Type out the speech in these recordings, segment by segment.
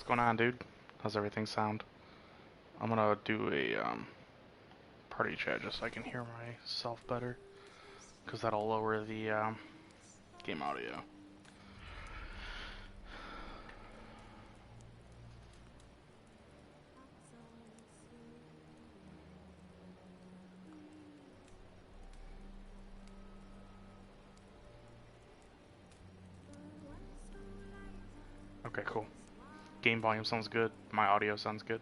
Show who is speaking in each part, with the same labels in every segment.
Speaker 1: going on, dude? How's everything sound? I'm gonna do a party chat just so I can hear myself better, because that'll lower the game audio. Okay, cool. Game volume sounds good. My audio sounds good.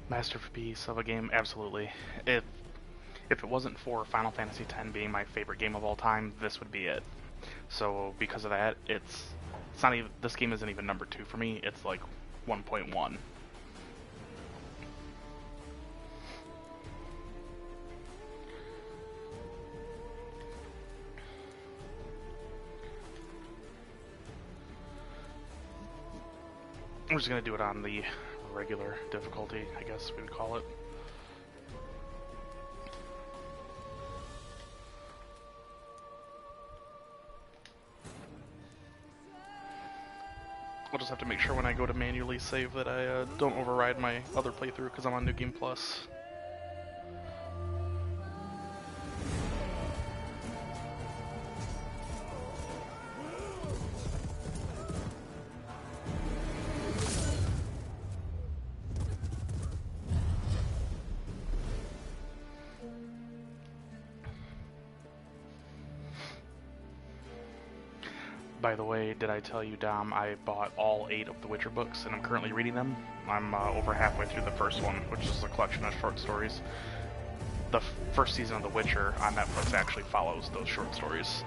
Speaker 1: Masterpiece of a game, absolutely. If it wasn't for Final Fantasy X being my favorite game of all time, this would be it. So because of that, it's not even, this game isn't even number 2 for me. It's like 1.1. I'm just gonna do it on the regular difficulty, I guess we would call it. I'll just have to make sure when I go to manually save that I don't override my other playthrough because I'm on New Game Plus. By the way, did I tell you, Dom, I bought all 8 of the Witcher books, and I'm currently reading them. I'm over halfway through the first one, which is a collection of short stories. The first season of The Witcher on Netflix actually follows those short stories.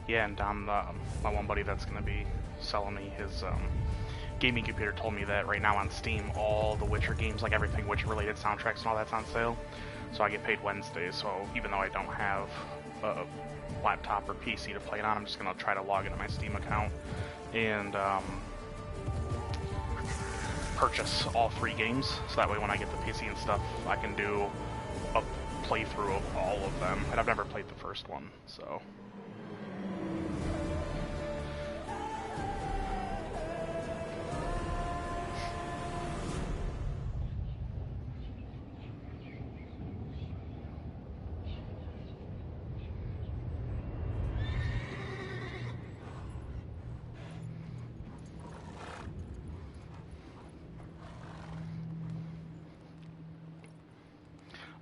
Speaker 1: Yeah, and Dom, my one buddy that's going to be selling me his gaming computer told me that right now on Steam, all the Witcher games, like everything Witcher-related soundtracks and all that's on sale. So I get paid Wednesdays, so even though I don't have a laptop or PC to play it on, I'm just going to try to log into my Steam account and purchase all 3 games, so that way when I get the PC and stuff, I can do a playthrough of all of them. And I've never played the first one, so...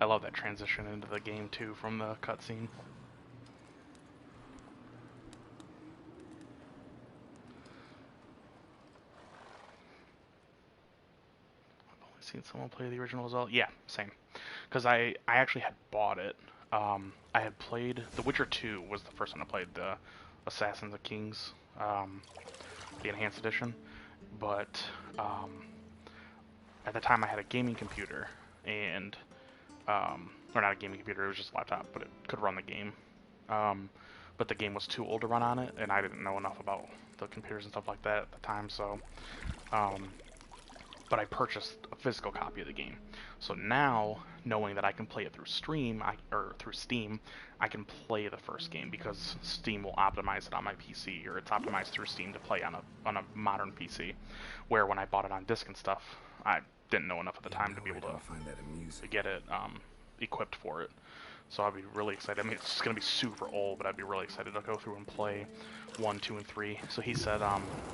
Speaker 1: I love that transition into the game too from the cutscene. Seen someone play the original as well. Yeah, same. Because I actually had bought it. I had played The Witcher 2 was the first one I played, the Assassins of Kings, the enhanced edition. But at the time I had a gaming computer and or not a gaming computer, it was just a laptop, but it could run the game. But the game was too old to run on it, and I didn't know enough about the computers and stuff like that at the time, so but I purchased a physical copy of the game. So now, knowing that I can play it through Steam, I can play the first game because Steam will optimize it on my PC, or it's optimized through Steam to play on a modern PC. Where when I bought it on disc and stuff, I didn't know enough at the time to be able to get it equipped for it. So I'd be really excited. I mean, it's going to be super old, but I'd be really excited to go through and play 1, 2, and 3. So he said,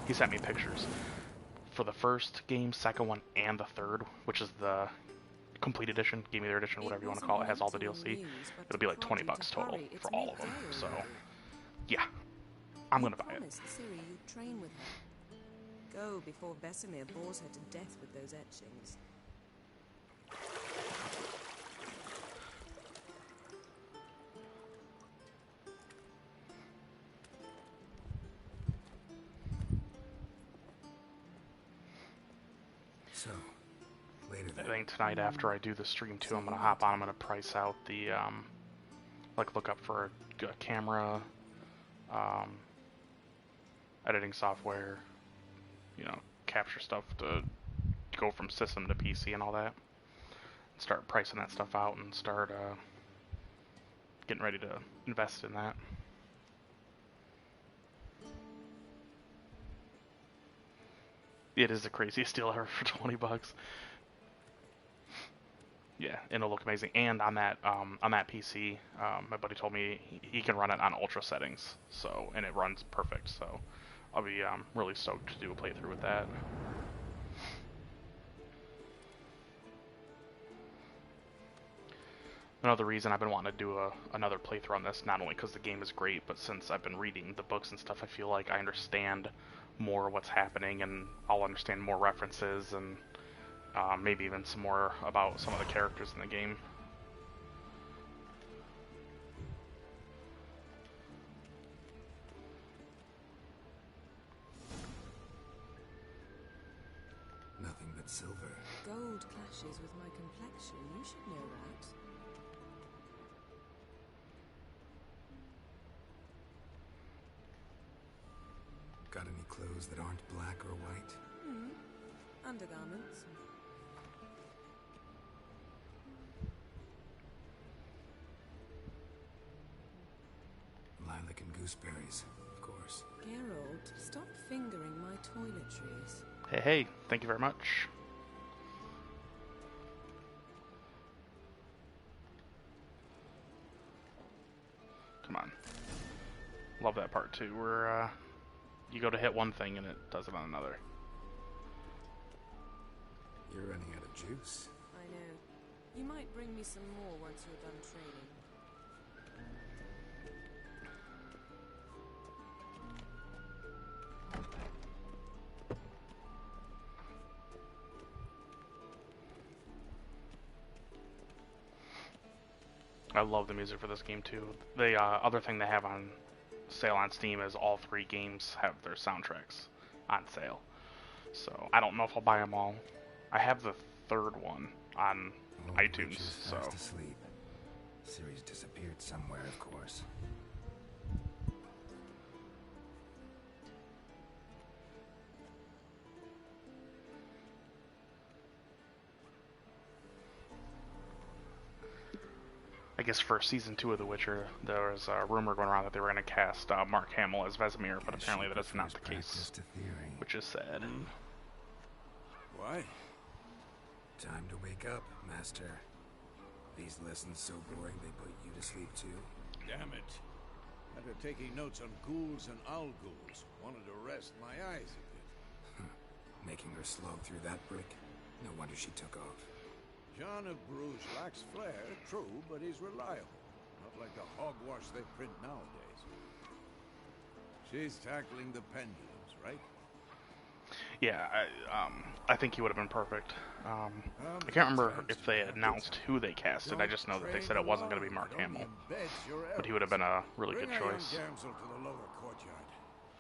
Speaker 1: he sent me pictures for the first game, second one, and the third, which is the complete edition, Game of the Year edition, whatever you want to call it. It has all the DLC. It'll be like $20 total for all of them. So, yeah, I'm gonna buy it.
Speaker 2: Ciri you'd train with her. Go before Vesemir bores her to death with those etchings.
Speaker 3: So, later then.
Speaker 1: I think tonight after I do the stream too, I'm gonna hop on. I'm gonna price out the like look up for a camera, editing software, you know, capture stuff to go from system to PC and all that. Start pricing that stuff out and start getting ready to invest in that. It is the craziest deal ever for $20. Yeah, and it'll look amazing. And on that PC, my buddy told me he can run it on ultra settings, so and it runs perfect. So I'll be really stoked to do a playthrough with that. Another reason I've been wanting to do another playthrough on this, not only because the game is great, but since I've been reading the books and stuff, I feel like I understand more what's happening, and I'll understand more references, and maybe even some more about some of the characters in the game.
Speaker 3: Nothing but silver.
Speaker 2: Gold clashes with my complexion. You should know that.
Speaker 3: Got any clothes that aren't black or white?
Speaker 2: Undergarments.
Speaker 3: Lilac and gooseberries, of course.
Speaker 2: Geralt, stop fingering my toiletries.
Speaker 1: Hey, thank you very much. Come on. Love that part too, where you go to hit one thing and it does it on another.
Speaker 3: You're running out of juice.
Speaker 2: I know. You might bring me some more once you're done training.
Speaker 1: I love the music for this game too. The other thing they have on sale on Steam is all 3 games have their soundtracks on sale. So I don't know if I'll buy them all. I have the 3rd one on iTunes. So
Speaker 3: fast asleep. Ciri's disappeared somewhere, of course.
Speaker 1: I guess for season 2 of The Witcher, there was a rumor going around that they were going to cast Mark Hamill as Vesemir, but apparently that is not the case, which is sad.
Speaker 4: Why?
Speaker 3: Time to wake up, Master. These lessons so boring they put you to sleep too.
Speaker 4: Damn it. After taking notes on ghouls and owl ghouls, wanted to rest my eyes a bit.
Speaker 3: Making her slog through that brick? No wonder she took off.
Speaker 4: John of Bruges lacks flair, true, but he's reliable. Not like the hogwash they print nowadays. She's tackling the pendulums, right?
Speaker 1: Yeah, I think he would have been perfect. I can't remember if they announced who they casted. I just know that they said it wasn't going to be Mark Hamill, but he would have been a really good choice.
Speaker 4: Damsel to the lower courtyard.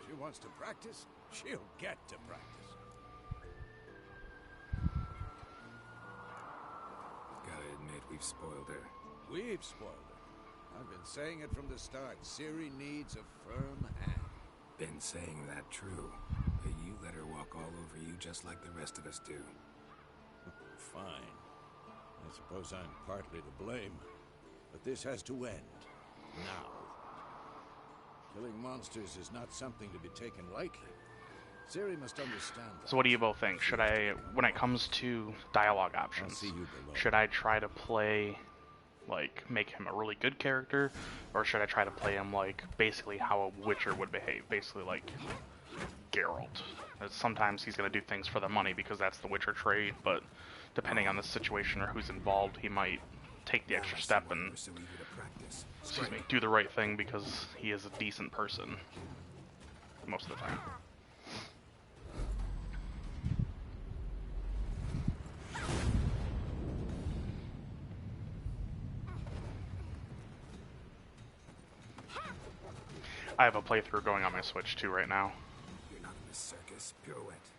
Speaker 4: She wants to practice. She'll get to practice.
Speaker 3: Gotta admit, we've spoiled her.
Speaker 4: We've spoiled her. I've been saying it from the start. Ciri needs a firm hand.
Speaker 3: Been saying that true. But you let her walk all over you just like the rest of us do.
Speaker 4: Fine. I suppose I'm partly to blame. But this has to end. Now. Killing monsters is not something to be taken lightly. Ciri must understand that.
Speaker 1: So what do you both think? Should I, when it comes to dialogue options,
Speaker 4: see you below.
Speaker 1: should I try to play, like, make him a really good character, or should I try to play him like basically how a Witcher would behave, basically like Geralt? Sometimes he's going to do things for the money because that's the Witcher trait, but depending on the situation or who's involved, he might take the extra step and, excuse me, do the right thing because he is a decent person most of the time. I have a playthrough going on my Switch too right now.
Speaker 3: You're not in the circus, pirouette.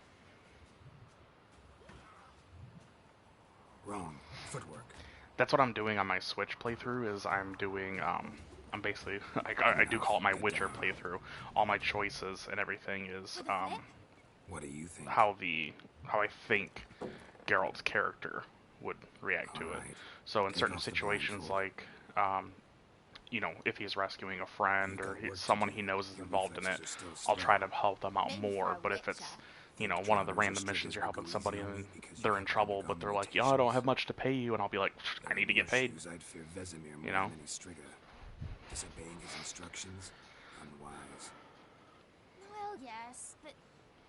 Speaker 3: Wrong. Footwork.
Speaker 1: That's what I'm doing on my Switch playthrough. Is I'm doing I'm basically I do call it my Witcher playthrough. All my choices and everything is
Speaker 3: What do you think?
Speaker 1: how I think Geralt's character would react to it. So in certain situations, like you know, if he's rescuing a friend or someone he knows is involved in it, I'll try to help them out more. But if it's, you know, one of the random missions you're helping somebody and they're in trouble, but they're like, "Yeah, I don't have much to pay you," and I'll be like, "I need to get paid." You know?
Speaker 3: Disobeying his instructions, unwise.
Speaker 5: Well, yes, but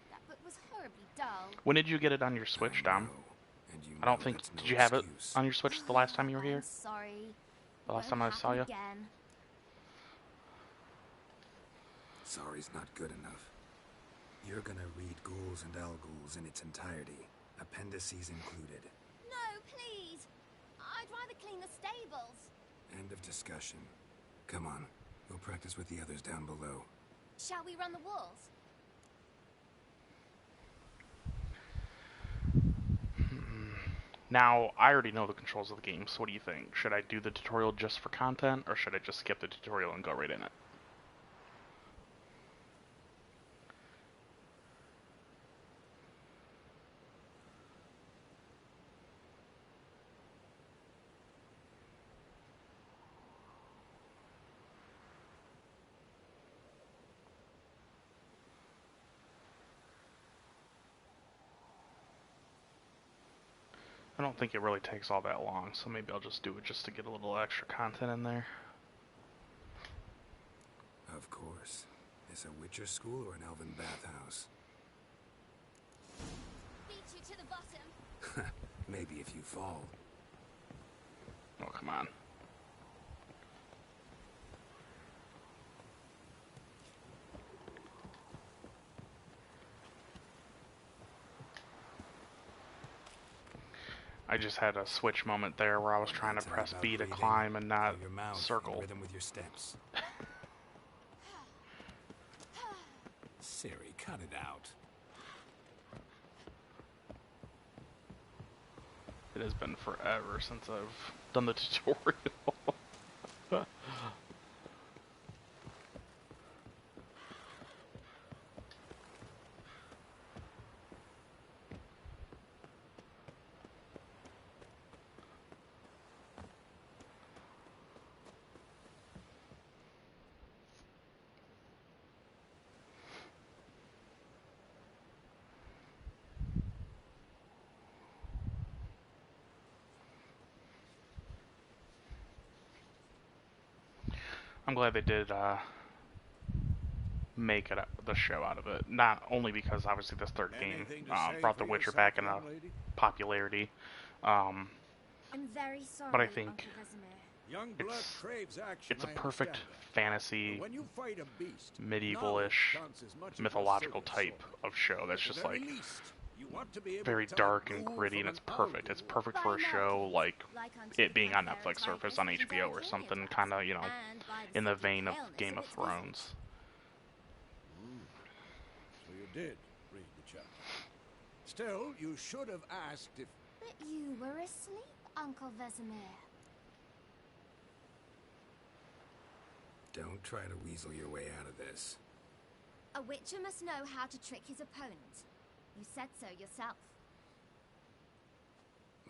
Speaker 5: that book was horribly dull.
Speaker 1: When did you get it on your Switch, Dom? I don't think. Did you have it on your Switch the last time you were here?
Speaker 5: I'm sorry.
Speaker 1: The last time I saw you?
Speaker 5: Again.
Speaker 3: Sorry's not good enough. You're gonna read Ghouls and Al-Ghouls in its entirety, appendices included.
Speaker 5: No, please. I'd rather clean the stables.
Speaker 3: End of discussion. Come on, we'll practice with the others down below.
Speaker 5: Shall we run the walls?
Speaker 1: Now, I already know the controls of the game, so what do you think? Should I do the tutorial just for content, or should I just skip the tutorial and go right in it? I don't think it really takes all that long, so maybe I'll just do it just to get a little extra content in there.
Speaker 3: Of course. Is a Witcher school or an elven bathhouse?
Speaker 5: Beat you to the bottom.
Speaker 3: Maybe if you fall.
Speaker 1: Oh, come on. I just had a switch moment there where I was trying to press B to climb and not circle.
Speaker 3: Rhythm with your steps. Ciri, cut it out.
Speaker 1: It has been forever since I've done the tutorial. I'm glad they did make it the show out of it. Not only because obviously this third game brought The Witcher back into popularity,
Speaker 5: I'm very sorry,
Speaker 1: But I think
Speaker 5: Uncle Vesemir.
Speaker 4: Young blood craves action.
Speaker 1: it's a
Speaker 4: I
Speaker 1: perfect
Speaker 4: understand that.
Speaker 1: fantasy,
Speaker 4: But when you fight a beast,
Speaker 1: medieval-ish,
Speaker 4: knowledge counts as much as a
Speaker 1: mythological
Speaker 4: silver
Speaker 1: type
Speaker 4: sword.
Speaker 1: of show that's
Speaker 4: At
Speaker 1: just
Speaker 4: the very
Speaker 1: like
Speaker 4: least, you want to be able
Speaker 1: very
Speaker 4: to tell a
Speaker 1: dark and
Speaker 4: ghoul
Speaker 1: gritty,
Speaker 4: from
Speaker 1: and it's
Speaker 4: an
Speaker 1: perfect. It's
Speaker 4: alghoul.
Speaker 1: perfect for a
Speaker 5: By
Speaker 1: show
Speaker 5: Malkins,
Speaker 1: like
Speaker 5: unto
Speaker 1: it being
Speaker 5: the
Speaker 1: on
Speaker 5: Fair
Speaker 1: Netflix or if it's
Speaker 5: Tigress
Speaker 1: on
Speaker 5: and
Speaker 1: HBO or
Speaker 5: Delicalia
Speaker 1: something,
Speaker 5: does,
Speaker 1: kind of, you know,
Speaker 5: and by
Speaker 1: in the
Speaker 5: sacred
Speaker 1: vein of
Speaker 5: paleness
Speaker 1: Game of
Speaker 5: its wisdom.
Speaker 1: Thrones.
Speaker 4: So you did read the chapter. Still, you should have asked if...
Speaker 5: But you were asleep, Uncle Vesemir.
Speaker 3: Don't try to weasel your way out of this.
Speaker 5: A witcher must know how to trick his opponent. You said so yourself.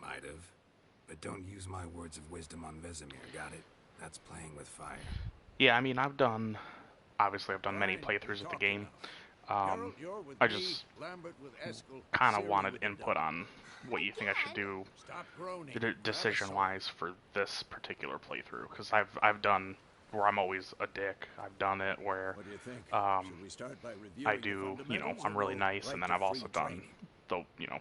Speaker 3: Might have. But don't use my words of wisdom on Vesemir, got it? That's playing with fire.
Speaker 1: Yeah, I mean, obviously I've done many playthroughs of the game.
Speaker 4: Geralt, you're with
Speaker 1: I
Speaker 4: me,
Speaker 1: just
Speaker 4: Lambert with Eskel,
Speaker 1: kind of
Speaker 4: Ciri
Speaker 1: wanted
Speaker 4: with the
Speaker 1: input
Speaker 4: dog.
Speaker 1: on what you think I should do
Speaker 4: Stop groaning.
Speaker 1: decision-wise for this particular playthrough, because I've done where I'm always a dick. I've done it where
Speaker 4: What do you think?
Speaker 1: um,
Speaker 4: Should we start by reviewing
Speaker 1: I
Speaker 4: the
Speaker 1: do, you know,
Speaker 4: fundamentals
Speaker 1: I'm
Speaker 4: or
Speaker 1: really
Speaker 4: go
Speaker 1: nice,
Speaker 4: right
Speaker 1: and then
Speaker 4: to
Speaker 1: I've also
Speaker 4: free
Speaker 1: done,
Speaker 4: training?
Speaker 1: though, you know,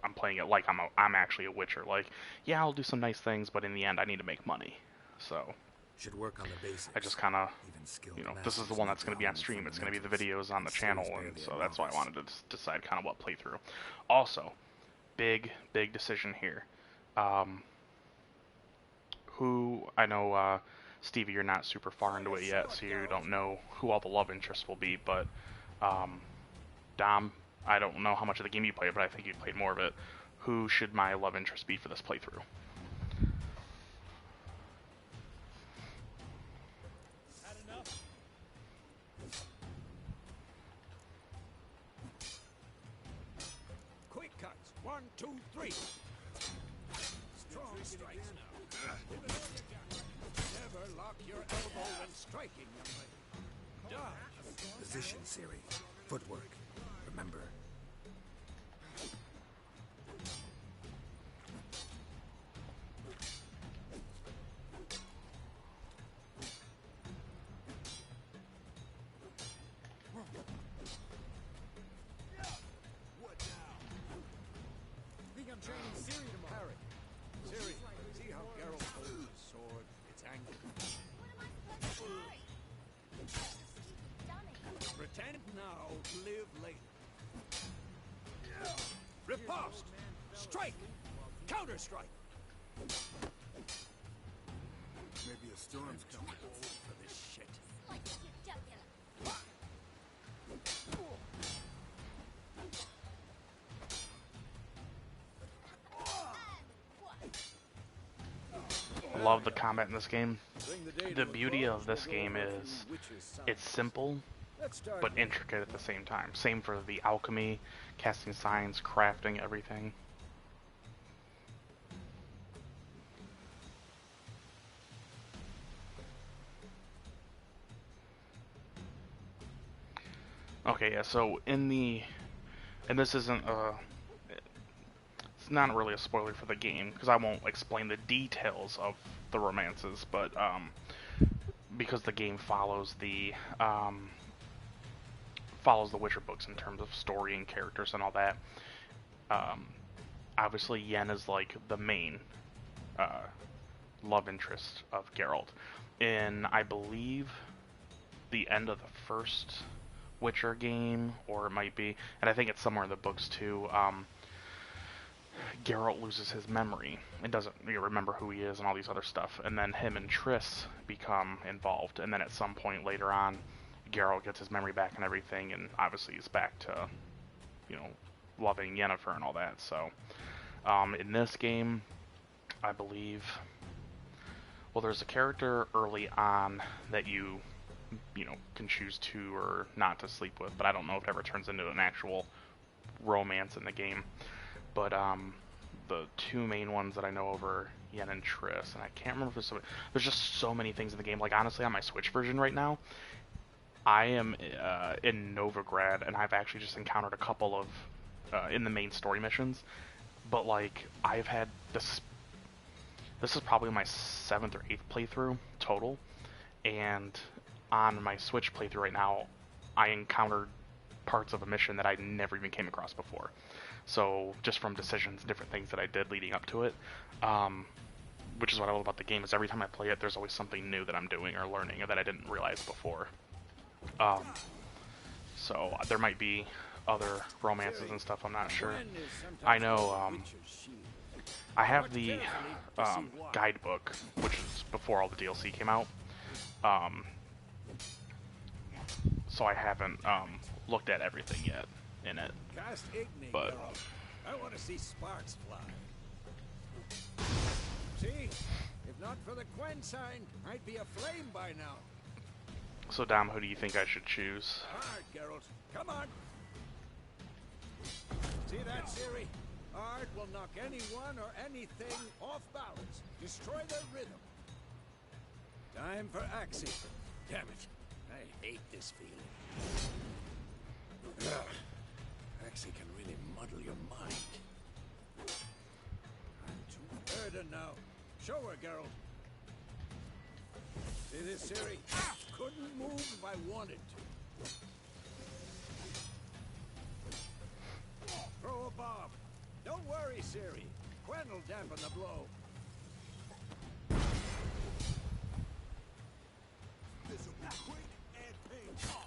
Speaker 1: I'm playing it like I'm actually a Witcher. Like, yeah, I'll do some nice things, but in the end, I need to make money. So
Speaker 3: Should work on the basics.
Speaker 1: I just kind of,
Speaker 3: Even skilled
Speaker 1: you know, this is the
Speaker 3: masters
Speaker 1: one
Speaker 3: need
Speaker 1: that's going to be on stream.
Speaker 3: hone
Speaker 1: It's going to be the
Speaker 3: fundamentals.
Speaker 1: videos on the
Speaker 3: And
Speaker 1: channel,
Speaker 3: Ciri's
Speaker 1: and
Speaker 3: barely
Speaker 1: so
Speaker 3: a
Speaker 1: that's why I
Speaker 3: novice.
Speaker 1: wanted to decide kind of what playthrough. Also, big decision here. Who, I know, Stevie, you're not super far into it yet, so you don't know who all the love interests will be, but Dom, I don't know how much of the game you played, but I think you played more of it. Who should my love interest be for this playthrough?
Speaker 4: Quick cuts. 1, 2, 3. Strong strikes now. Give it all you got. Never lock your elbow when striking, young lady. Dodge.
Speaker 3: Position, Ciri. Footwork. Remember.
Speaker 4: Think I'm training Ciri tomorrow. Harry, Ciri, see how Geralt holds his sword? It's angled. Pretend now, live later. Riposte! Strike! Counter-strike!
Speaker 3: Maybe a storm's coming.
Speaker 4: For this shit.
Speaker 1: Love the combat in this game.
Speaker 4: Bring the day
Speaker 1: The
Speaker 4: to a
Speaker 1: beauty
Speaker 4: close,
Speaker 1: of this
Speaker 4: we'll go
Speaker 1: game
Speaker 4: over a
Speaker 1: is
Speaker 4: few witches' signs.
Speaker 1: it's simple
Speaker 4: Let's start
Speaker 1: but
Speaker 4: with-
Speaker 1: intricate at the same time. Same for the alchemy, casting signs, crafting, everything. Okay, yeah, so and this isn't it's not really a spoiler for the game, because I won't explain the details of the romances, but because the game follows the Witcher books in terms of story and characters and all that. Obviously, Yen is like the main love interest of Geralt. In, I believe, the end of the first Witcher game, or it might be, and I think it's somewhere in the books too, Geralt loses his memory and doesn't remember who he is and all these other stuff, and then him and Triss become involved, and then at some point later on, Geralt gets his memory back and everything, and obviously he's back to, you know, loving Yennefer and all that. So, in this game, I believe, well, there's a character early on that you know, can choose to or not to sleep with, but I don't know if it ever turns into an actual romance in the game. But the two main ones that I know over Yen and Triss, and I can't remember if there's just so many things in the game. Like, honestly, on my Switch version right now, I am in Novigrad, and I've actually just encountered a couple of in the main story missions. But like, I've had this is probably my 7th or 8th playthrough total, and on my Switch playthrough right now, I encountered parts of a mission that I never even came across before. So just from decisions, different things that I did leading up to it, which is what I love about the game, is every time I play it, there's always something new that I'm doing or learning or that I didn't realize before. So there might be other romances and stuff, I'm not sure. I know, I have the guidebook, which is before all the DLC came out. So I haven't looked at everything yet in it. But
Speaker 4: I want to see sparks fly. See? If not for the Quen sign, I'd be aflame by now.
Speaker 1: so Dom, who do you think I should choose?
Speaker 4: Alright, Geralt. Come on. See that, Ciri? Art will knock anyone or anything off balance. Destroy their rhythm. Time for Axii. Damn it. I hate this feeling. Ugh. Axii can really muddle your mind. I'm too burdened now. Show her, Geralt. See this, Ciri? Couldn't move if I wanted to. Throw a bomb. Don't worry, Ciri. Quen will dampen the blow. This will be quick and painful.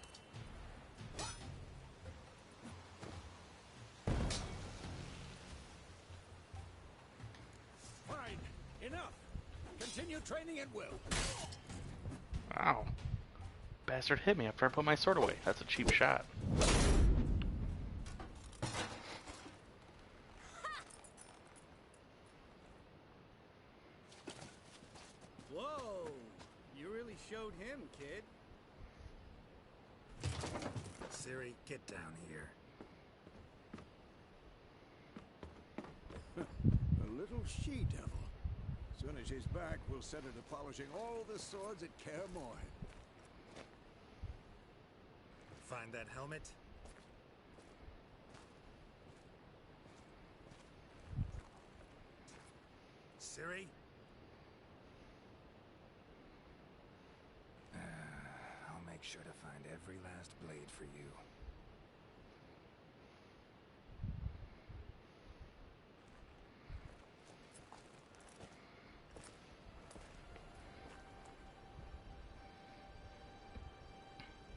Speaker 4: Fine. Enough. Continue training at will.
Speaker 1: Wow. Bastard hit me after I put my sword away. That's a cheap shot.
Speaker 6: Whoa! You really showed him, kid.
Speaker 3: Ciri, get down here.
Speaker 4: A little she-devil. Soon as she's back, we'll set her to polishing all the swords at Kaer Morhen.
Speaker 3: Find that helmet? Ciri? I'll make sure to find every last blade for you.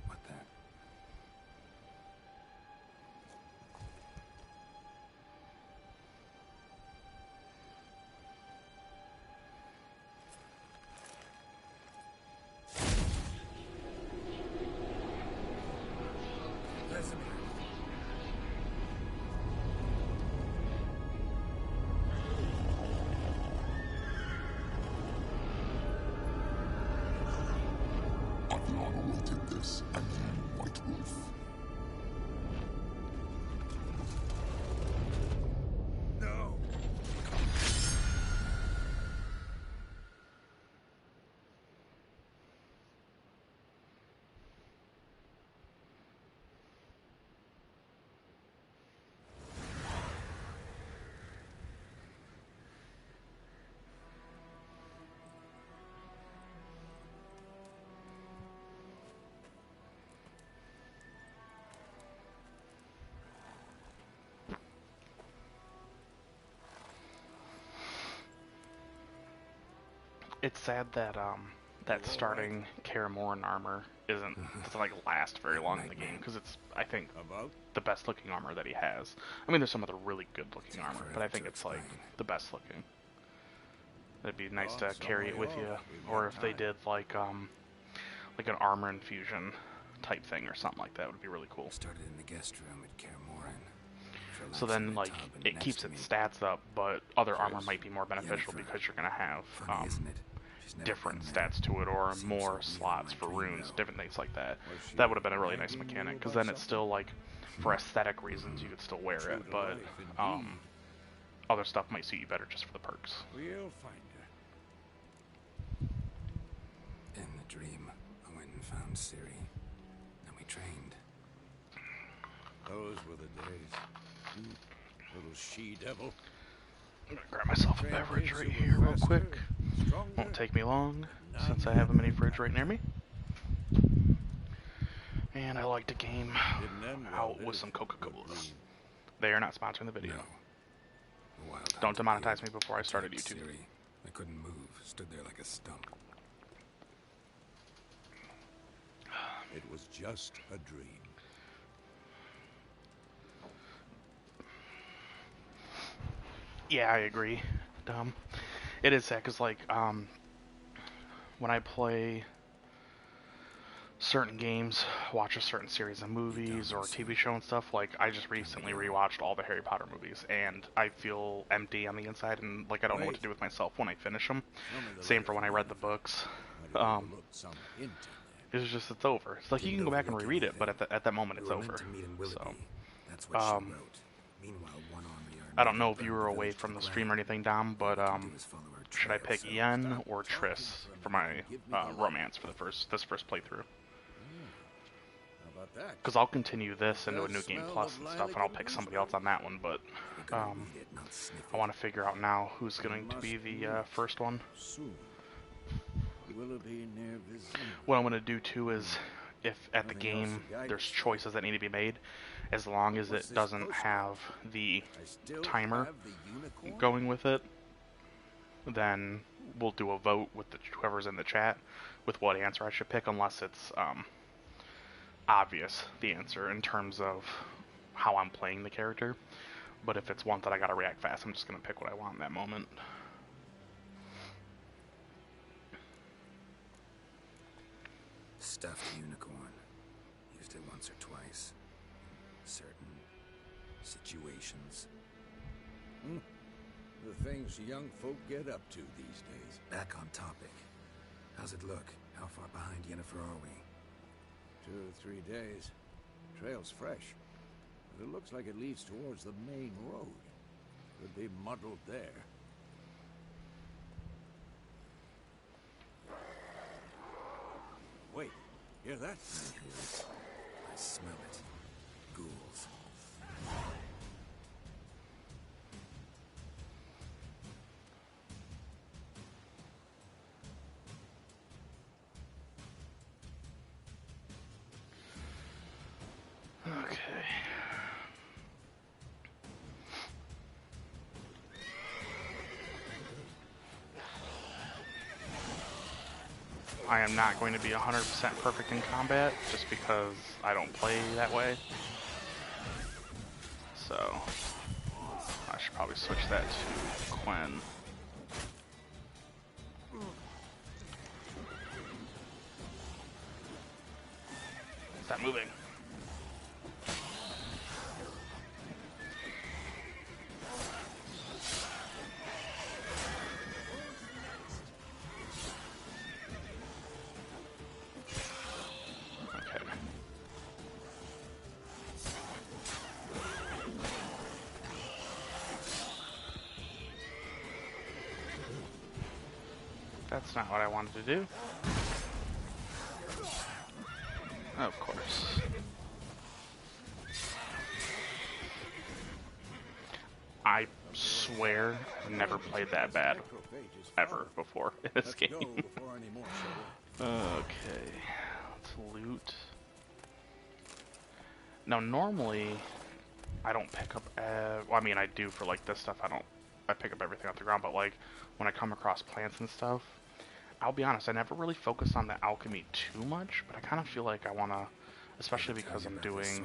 Speaker 3: What the? Vesemir.
Speaker 7: Aviana will take this, and you, White Wolf.
Speaker 4: No!
Speaker 1: It's sad that that starting Kaer Morhen armor doesn't like last very long in the game, because it's, I think,
Speaker 4: About?
Speaker 1: the best looking armor that he has. I mean, there's some other really good looking armor, but I think it's like the best looking. It'd be nice to carry it with you, or if they did like an armor infusion type thing or something like that, would be really cool.
Speaker 3: Started in the guest room at Kaer Morhen.
Speaker 1: So then, like, it keeps its stats up, but other armor might be more beneficial because you're gonna have
Speaker 3: Funny, isn't it? She's never
Speaker 1: different
Speaker 3: been there.
Speaker 1: stats to it, or
Speaker 3: Seems
Speaker 1: more
Speaker 3: so real
Speaker 1: slots
Speaker 3: in
Speaker 1: for
Speaker 3: my dream,
Speaker 1: runes,
Speaker 3: though.
Speaker 1: different things like that. That would have been a really nice mechanic, because then it's still like, for aesthetic reasons, you could still wear it, but other stuff might suit you better just for the perks.
Speaker 4: We'll find her.
Speaker 3: In the dream, I went and found Ciri, and we trained.
Speaker 4: Those were the days. Little she-devil.
Speaker 1: I'm gonna grab myself a beverage right here real quick. Won't take me long, since I have a mini fridge right near me. And I like to game out with some Coca-Colas. They are not sponsoring the video.
Speaker 3: No. A wild
Speaker 1: Don't
Speaker 3: hunt
Speaker 1: demonetize
Speaker 3: appeared.
Speaker 1: me before I started
Speaker 3: Attacked
Speaker 1: YouTube.
Speaker 3: Ciri. I couldn't move. Stood there like a stump.
Speaker 4: It was just a dream.
Speaker 1: Yeah, I agree. It is sad because, like, when I play certain games, watch a certain series of movies or TV show and stuff, like, I just recently rewatched all the Harry Potter movies, and I feel empty on the inside, and, like, I don't know what to do with myself when I finish them. Same for when I read the books. It's just, it's over. It's like, you can go back and reread it, but at that moment, it's over. So,
Speaker 3: That's what she wrote. Meanwhile, one army
Speaker 1: I don't know if you were away from the stream or anything, Dom, but should I pick Yen or Triss for my romance for this first playthrough?
Speaker 4: How about that?
Speaker 1: Because I'll continue this into a New Game Plus and stuff, and I'll pick somebody else on that one, but I want to figure out now who's going to be the first one.
Speaker 4: Soon. Willoughby near Vizima.
Speaker 1: What I'm going to do too is, if at the game there's choices that need to be made, as long as it doesn't have the timer going with it, then we'll do a vote with whoever's in the chat with what answer I should pick, unless it's obvious, the answer, in terms of how I'm playing the character. But if it's one that I gotta react fast, I'm just gonna pick what I want in that moment.
Speaker 3: Stuffed unicorn. Used it once or twice. Certain situations.
Speaker 4: The things young folk get up to these days.
Speaker 3: Back on topic. How's it look? How far behind Yennefer are we?
Speaker 4: 2 or 3 days. Trail's fresh. But it looks like it leads towards the main road. Could be muddled there. Wait, hear that?
Speaker 3: I hear it. I smell it. Ghouls.
Speaker 1: Okay. I am not going to be 100% perfect in combat, just because I don't play that way. So, I should probably switch that to Quen. Stop moving. That's not what I wanted to do. Of course. I swear I've never played that bad ever before in this game. Okay, let's loot. Now normally I don't pick up, well, I mean I do for like this stuff, I pick up everything off the ground, but like when I come across plants and stuff, I'll be honest, I never really focus on the alchemy too much, but I kind of feel like I want to, especially because I'm doing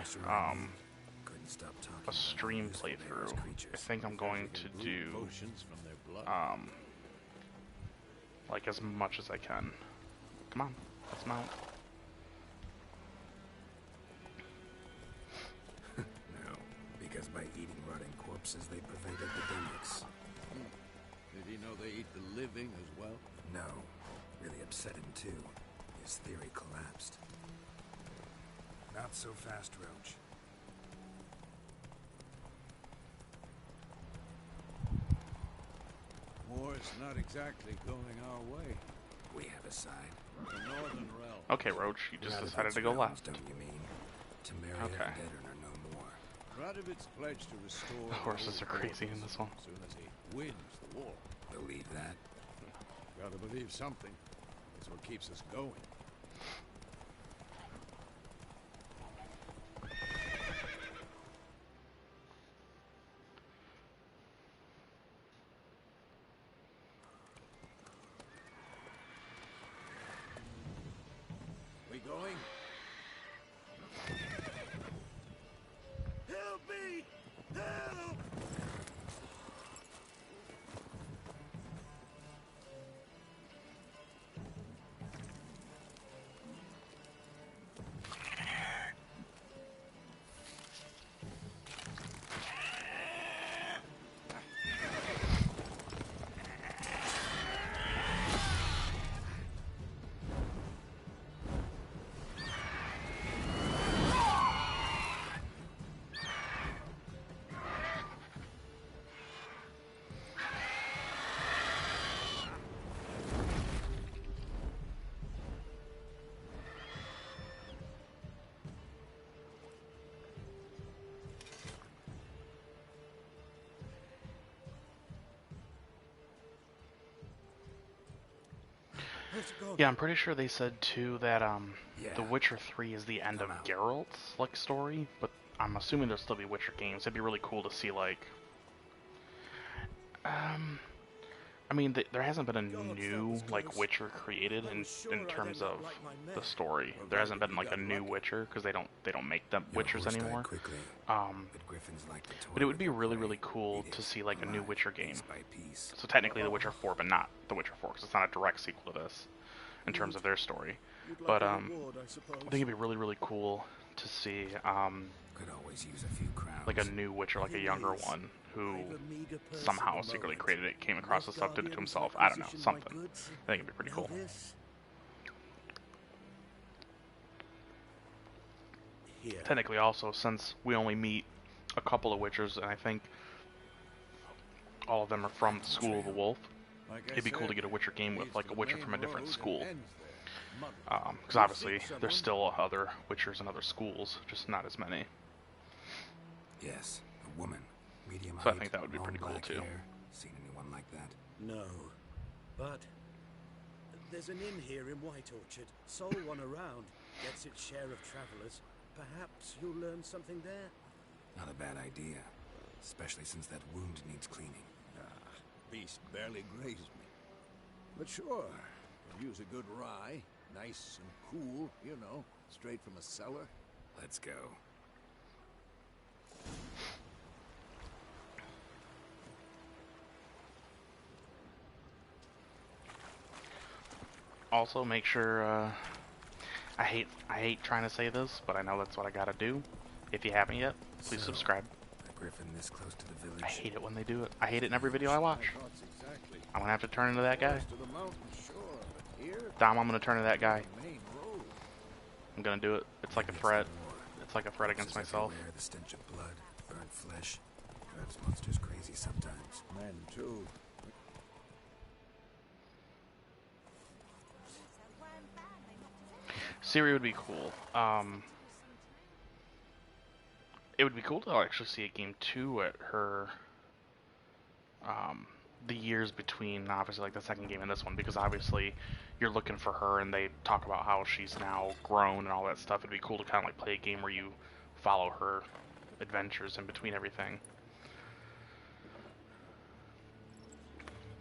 Speaker 1: a stream playthrough, I think I'm going to do like as much as I can. Come on, let's mount.
Speaker 3: No, because by eating rotting corpses they prevent epidemics.
Speaker 4: Did he know they eat the living as well?
Speaker 3: No. Really upset him too. His theory collapsed. Not so fast, Roach.
Speaker 4: War's not exactly going our way.
Speaker 3: We have a side.
Speaker 4: The Northern Realm.
Speaker 1: Okay, Roach, you just decided to go left.
Speaker 3: Don't you mean? Temeria
Speaker 1: Okay.
Speaker 3: and Edirn are no more.
Speaker 4: Radovid's pledged to restore
Speaker 1: The horses are crazy in this one.
Speaker 4: as soon as he wins the war.
Speaker 3: Believe that?
Speaker 4: Gotta believe something. That's what keeps us going.
Speaker 6: Where's it gone?
Speaker 1: Yeah, I'm pretty sure they said too that
Speaker 3: Yeah.
Speaker 1: The Witcher 3 is the end of
Speaker 3: Come out.
Speaker 1: Geralt's like story, but I'm assuming there'll still be Witcher games. It'd be really cool to see like I mean, there hasn't been a new like Witcher created in terms of the story. There hasn't been like a new Witcher because they don't make them
Speaker 3: Your
Speaker 1: Witchers
Speaker 3: horse died
Speaker 1: anymore.
Speaker 3: quickly,
Speaker 1: Um,
Speaker 3: but griffins like the
Speaker 1: but it would
Speaker 3: toil
Speaker 1: be
Speaker 3: of their
Speaker 1: really
Speaker 3: prey.
Speaker 1: cool
Speaker 3: Eat
Speaker 1: to
Speaker 3: it
Speaker 1: see like a new
Speaker 3: alive,
Speaker 1: Witcher game.
Speaker 3: piece by piece.
Speaker 1: So technically The Witcher 4, but not The Witcher 4 because it's not a direct sequel to this in terms of their story.
Speaker 6: You'd like
Speaker 1: But
Speaker 6: a
Speaker 1: I
Speaker 6: reward, I suppose.
Speaker 1: think it'd be really cool to see
Speaker 3: Could always use a few crowns.
Speaker 1: like a new Witcher, like a younger one who somehow secretly created it, came across this stuff, did it to himself. I don't know, something. I think it'd be pretty cool.
Speaker 6: Here.
Speaker 1: Technically, also, since we only meet a couple of Witchers, and I think all of them are from the School of the Wolf, it'd be cool to get a Witcher game with like a Witcher from a different school. Because obviously, there's still other Witchers in other schools, just not as many.
Speaker 3: Yes, a woman. Medium
Speaker 1: So I
Speaker 3: height,
Speaker 1: think that would be
Speaker 3: long
Speaker 1: pretty cool,
Speaker 3: black
Speaker 1: too.
Speaker 3: hair. Seen anyone like that?
Speaker 6: No, but there's an inn here in White Orchard. Sole one around. Gets its share of travelers. Perhaps you'll learn something there.
Speaker 3: Not a bad idea. Especially since that wound needs cleaning.
Speaker 4: Beast barely grazed me. But sure, could use a good rye. Nice and cool, you know, straight from a cellar.
Speaker 3: Let's go.
Speaker 1: Also, make sure, I hate trying to say this, but I know that's what I gotta do. If you haven't yet, please
Speaker 3: So,
Speaker 1: subscribe.
Speaker 3: A griffin this close to the village.
Speaker 1: I hate it when they do it. I hate it in every video I watch.
Speaker 4: My thoughts exactly.
Speaker 1: I'm gonna have to turn into that guy.
Speaker 4: Close to the mountain, sure, but here,
Speaker 1: Dom, I'm gonna turn into that guy.
Speaker 4: the main road.
Speaker 1: I'm gonna do it. It's like a
Speaker 3: Maybe
Speaker 1: threat.
Speaker 3: the war.
Speaker 1: It's like a threat against
Speaker 3: Corpses
Speaker 1: myself.
Speaker 3: everywhere, the stench of blood, burnt flesh. Drives monsters crazy sometimes.
Speaker 4: Men, too.
Speaker 1: Siri would be cool. It would be cool to actually see a game 2 at her, the years between, obviously, like, the second game and this one, because obviously you're looking for her, and they talk about how she's now grown and all that stuff. It'd be cool to kind of, like, play a game where you follow her adventures in between everything.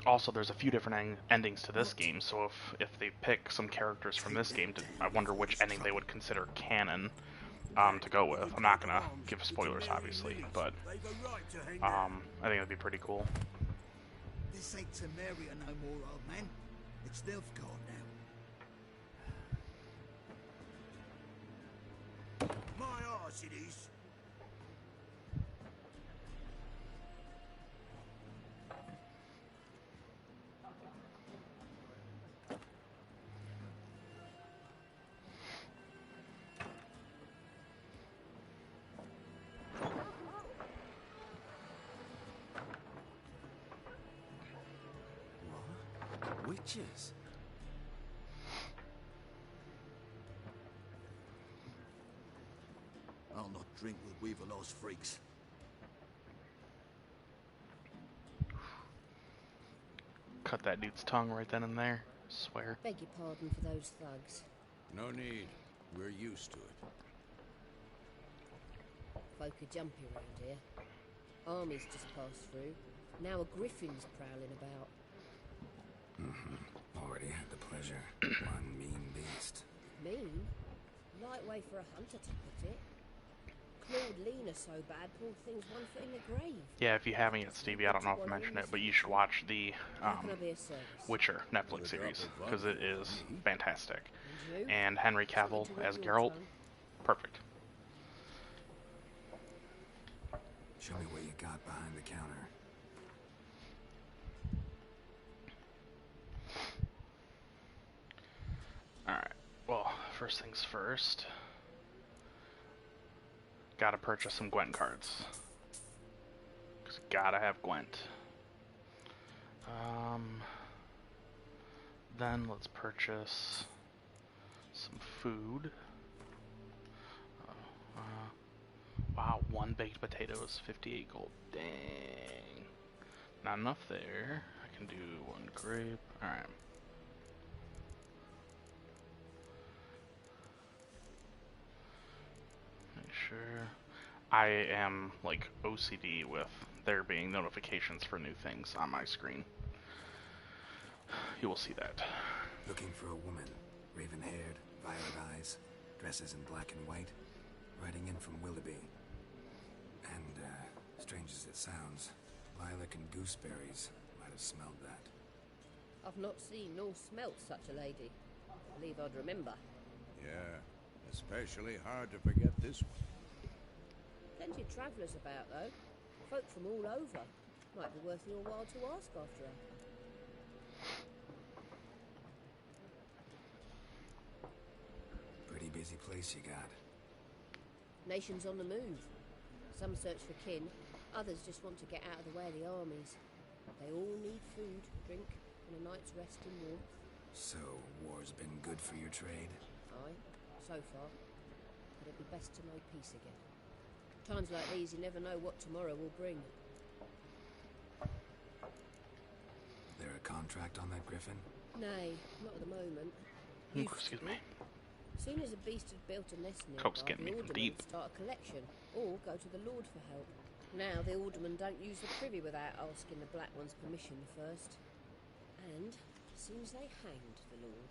Speaker 1: Also, there's a few different endings to this game, so if they pick some characters from this game, I wonder which ending they would consider canon to go with. I'm not gonna give spoilers, obviously, but I think it'd be pretty cool.
Speaker 8: This ain't Temeria no more, old man. It's Nilfgaard now. My arse it is.
Speaker 3: Witches?
Speaker 8: I'll not drink with Weaverlaw's freaks.
Speaker 1: Cut that dude's tongue right then and there. Swear.
Speaker 9: Beg your pardon for those thugs.
Speaker 4: No need. We're used to it.
Speaker 9: Folk are jumpy around here. Armies just passed through. Now a griffin's prowling about.
Speaker 3: Already had the pleasure. One mean beast.
Speaker 9: Mean? Light way for a hunter to put it. Claude Lena so bad, poor thing's 1 foot in the grave.
Speaker 1: Yeah, if you haven't yet, Stevie, I don't know if I mentioned it, but you should watch the
Speaker 9: How can I be of service?
Speaker 1: Witcher Netflix series, because it is fantastic.
Speaker 9: And you?
Speaker 1: And Henry Cavill
Speaker 9: Something to
Speaker 1: as
Speaker 9: read your
Speaker 1: Geralt,
Speaker 9: tongue?
Speaker 1: perfect.
Speaker 3: Show me what you got behind the counter.
Speaker 1: Alright, well, first things first. Gotta purchase some Gwent cards. Because gotta have Gwent. Then let's purchase some food. Wow, 1 baked potato is 58 gold. Dang. Not enough there. I can do 1 grape. Alright. I am like OCD with there being notifications for new things on my screen. You will see that.
Speaker 3: Looking for a woman, raven-haired, violet eyes, dresses in black and white, writing in from Willoughby. And, strange as it sounds, lilac and gooseberries might have smelled that.
Speaker 9: I've not seen nor smelt such a lady. Believe I'd remember.
Speaker 4: Yeah, especially hard to forget this one.
Speaker 9: Plenty of travellers about, though. Folk from all over. Might be worth your while to ask after her.
Speaker 3: Pretty busy place you got.
Speaker 9: Nations on the move. Some search for kin, others just want to get out of the way of the armies. They all need food, drink, and a night's rest in warmth.
Speaker 3: So, war's been good for your trade?
Speaker 9: Aye, so far. But it'd be best to know peace again. Times like these, you never know what tomorrow will bring.
Speaker 3: There a contract on that griffin?
Speaker 9: Nay, not at the moment.
Speaker 1: Excuse me.
Speaker 9: Soon as a beast had built a nest nearby,
Speaker 1: Coke's getting
Speaker 9: the
Speaker 1: me from
Speaker 9: aldermen
Speaker 1: deep.
Speaker 9: would start a collection, or go to the Lord for help. Now the aldermen don't use the privy without asking the Black One's permission first. And seems they hanged the Lord.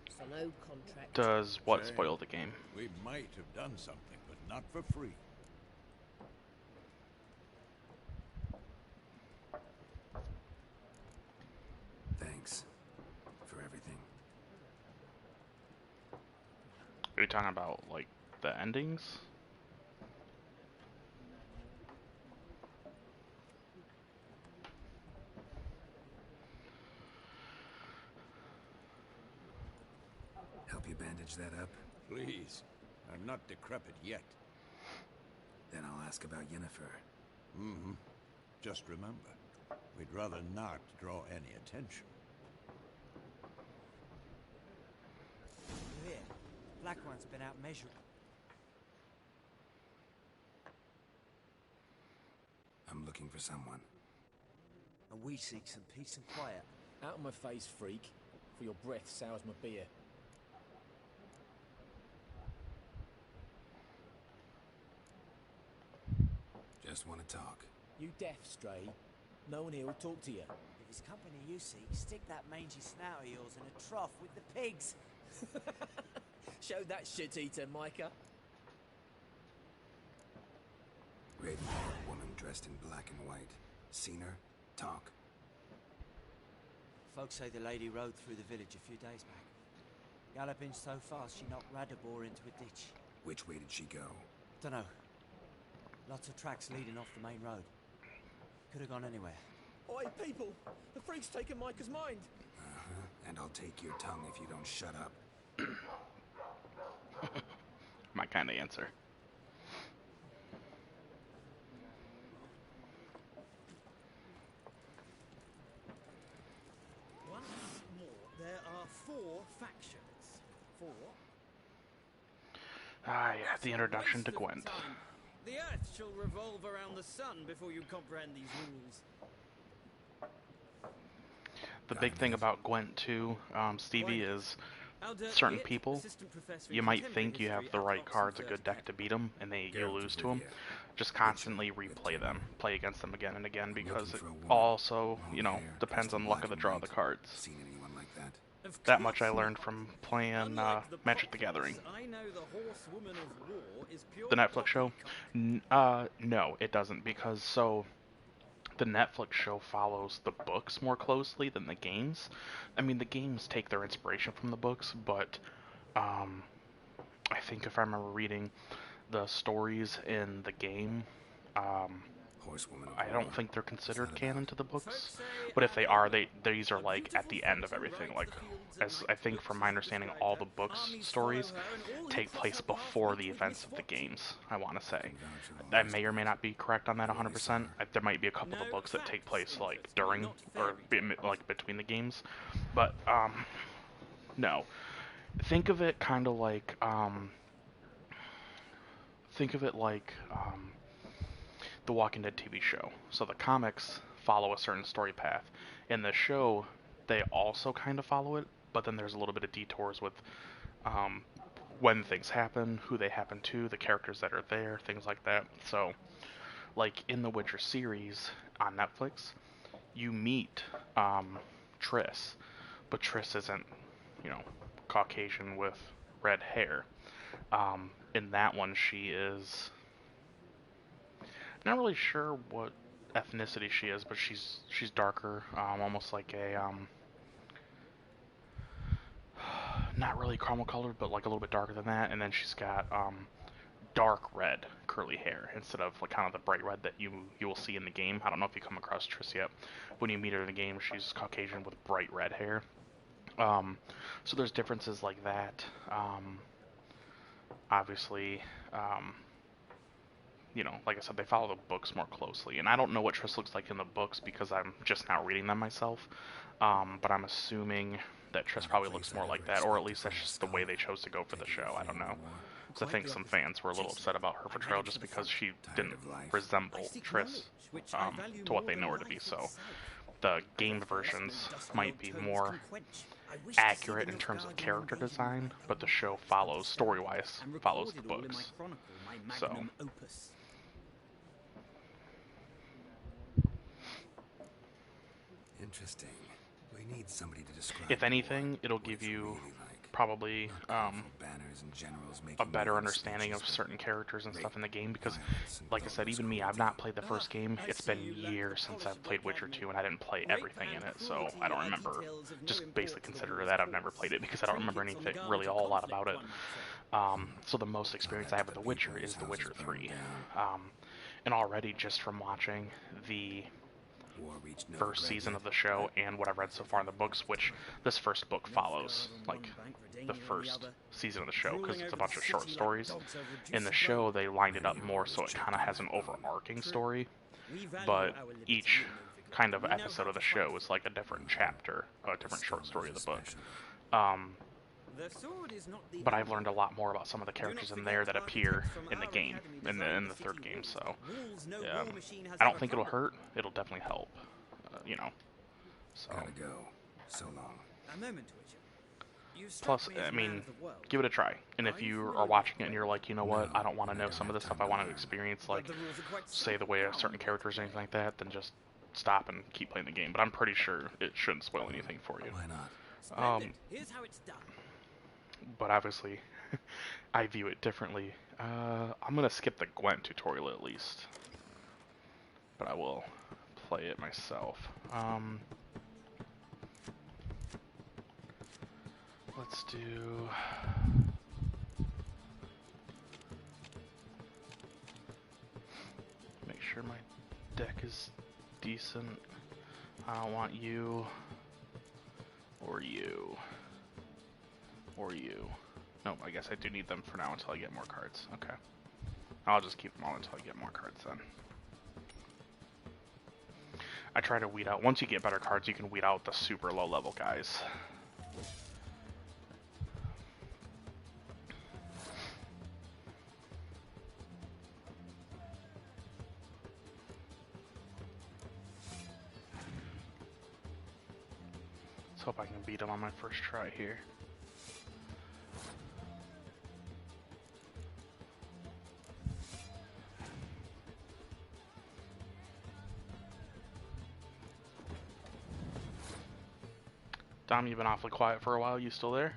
Speaker 9: So no contract.
Speaker 1: Does what spoil the game?
Speaker 4: We might have done something, but not for free.
Speaker 3: Thanks for everything.
Speaker 1: Are you talking about, like, the endings?
Speaker 3: Help you bandage that up?
Speaker 4: Please. I'm not decrepit yet.
Speaker 3: Then I'll ask about Yennefer.
Speaker 4: Mm-hmm. Just remember, we'd rather not draw any attention.
Speaker 10: Here, Black One's been out measuring.
Speaker 3: I'm looking for someone.
Speaker 10: And we seek some peace and quiet.
Speaker 11: Out of my face, freak. For your breath sours my beer.
Speaker 3: Just want to talk.
Speaker 11: You deaf, Stray? No one here will talk to you.
Speaker 10: If it's company you seek, stick that mangy snout of yours in a trough with the pigs.
Speaker 11: Show that shit-eater, Micah.
Speaker 3: Raven-haired woman dressed in black and white. Seen her? Talk.
Speaker 10: Folks say the lady rode through the village a few days back. Galloping so fast she knocked Radabor into a ditch.
Speaker 3: Which way did she go?
Speaker 10: Dunno. Lots of tracks leading off the main road. Could have gone anywhere.
Speaker 11: Oi, people! The freak's taken Micah's mind!
Speaker 3: And I'll take your tongue if you don't shut up.
Speaker 1: My kind of answer.
Speaker 6: Once more, there are 4 factions. 4?
Speaker 1: Ah, yeah, the introduction to Gwent.
Speaker 6: The Earth shall revolve around the sun before you comprehend these rules.
Speaker 1: The big thing about Gwent too, Stevie, is certain people, you might think you have the right cards, a good deck to beat them, and you lose to them. Just constantly replay them, play against them again and again, because it also, you know, depends on the luck of the draw of the cards.
Speaker 3: Seen anyone like that?
Speaker 1: That much I learned from playing Magic the Gathering. The Netflix show? No, it doesn't, because the Netflix show follows the books more closely than the games. I mean, the games take their inspiration from the books, but I think if I remember reading the stories in the game, I don't think they're considered canon to the books. But if they are, these are like at the end of everything. Like, as I think from my understanding, all the books stories take place before the events of the games, I want to say. I may or may not be correct on that 100%. There might be a couple of the books that take place like during or like between the games. But no. Think of it kind of like the Walking Dead TV show. So the comics follow a certain story path. In the show, they also kind of follow it, but then there's a little bit of detours with when things happen, who they happen to, the characters that are there, things like that. So, like in the Witcher series on Netflix, you meet Triss, but Triss isn't, you know, Caucasian with red hair. In that one, she is not really sure what ethnicity she is, but she's darker, almost like a not really caramel colored, but like a little bit darker than that. And then she's got dark red curly hair instead of like kind of the bright red that you will see in the game. I don't know if you come across Triss yet. When you meet her in the game, she's Caucasian with bright red hair. So there's differences like that. Obviously, you know, like I said, they follow the books more closely. And I don't know what Triss looks like in the books because I'm just now reading them myself. But I'm assuming that Triss probably looks more like that, or at least that's just the way they chose to go for the show. I don't know. So I think some fans were a little upset about her portrayal just because she didn't resemble Triss to what they know her to be. So the game versions might be more accurate in terms of character design, but the show follows, story-wise, follows the books. So
Speaker 3: Interesting. We need somebody to describe.
Speaker 1: if anything, it'll give you probably a better understanding of certain characters and stuff in the game, because like I said, even me, I've not played the first game. It's been years since I've played Witcher 2, and I didn't play everything in it, so I don't remember. Just basically consider that I've never played it because I don't remember anything really a whole lot about it. So the most experience I have with The Witcher is The Witcher 3. And already just from watching the first season of the show and what I've read so far in the books, which this first book follows like the first season of the show because it's a bunch of short stories. In the show, they lined it up more so it kind of has an overarching story, but each kind of episode of the show is like a different chapter, a different short story of the book. But I've learned a lot more about some of the characters in there that appear in the game, in the third game, so yeah, I don't think it'll hurt. It'll definitely help, you know. So.
Speaker 3: Gotta go. So long.
Speaker 1: Plus, I mean, give it a try. And if you are watching it and you're like, you know what, I don't want to know some of this stuff, I want to experience, like, say the way of certain characters or anything like that, then just stop and keep playing the game. But I'm pretty sure it shouldn't spoil anything for you.
Speaker 3: Why not?
Speaker 6: Here's how it's done.
Speaker 1: But obviously, I view it differently. I'm going to skip the Gwent tutorial at least. But I will play it myself. Let's do... Make sure my deck is decent. I don't want you, or you, or you. No, I guess I do need them for now until I get more cards. Okay. I'll just keep them all until I get more cards then. I try to weed out, once you get better cards, you can weed out the super low level guys. Let's hope I can beat him on my first try here. Dom, you've been awfully quiet for a while. You still there?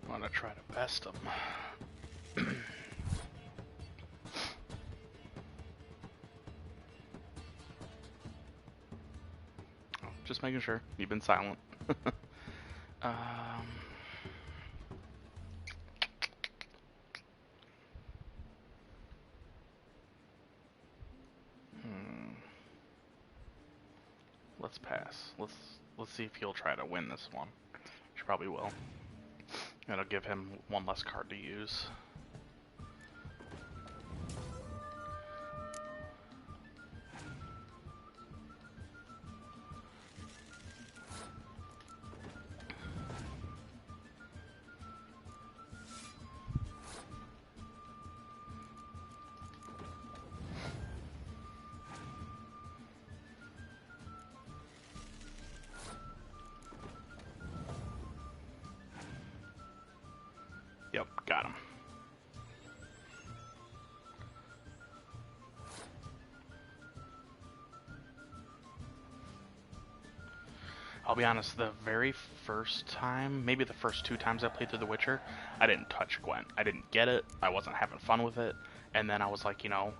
Speaker 1: I'm gonna try to best them. Oh, just making sure. You've been silent. Let's pass. Let's see if he'll try to win this one. She probably will. It'll give him one less card to use. Yep, got him. I'll be honest, the very first time, maybe the first 2 times I played through The Witcher, I didn't touch Gwent. I didn't get it, I wasn't having fun with it, and then I was like, you know,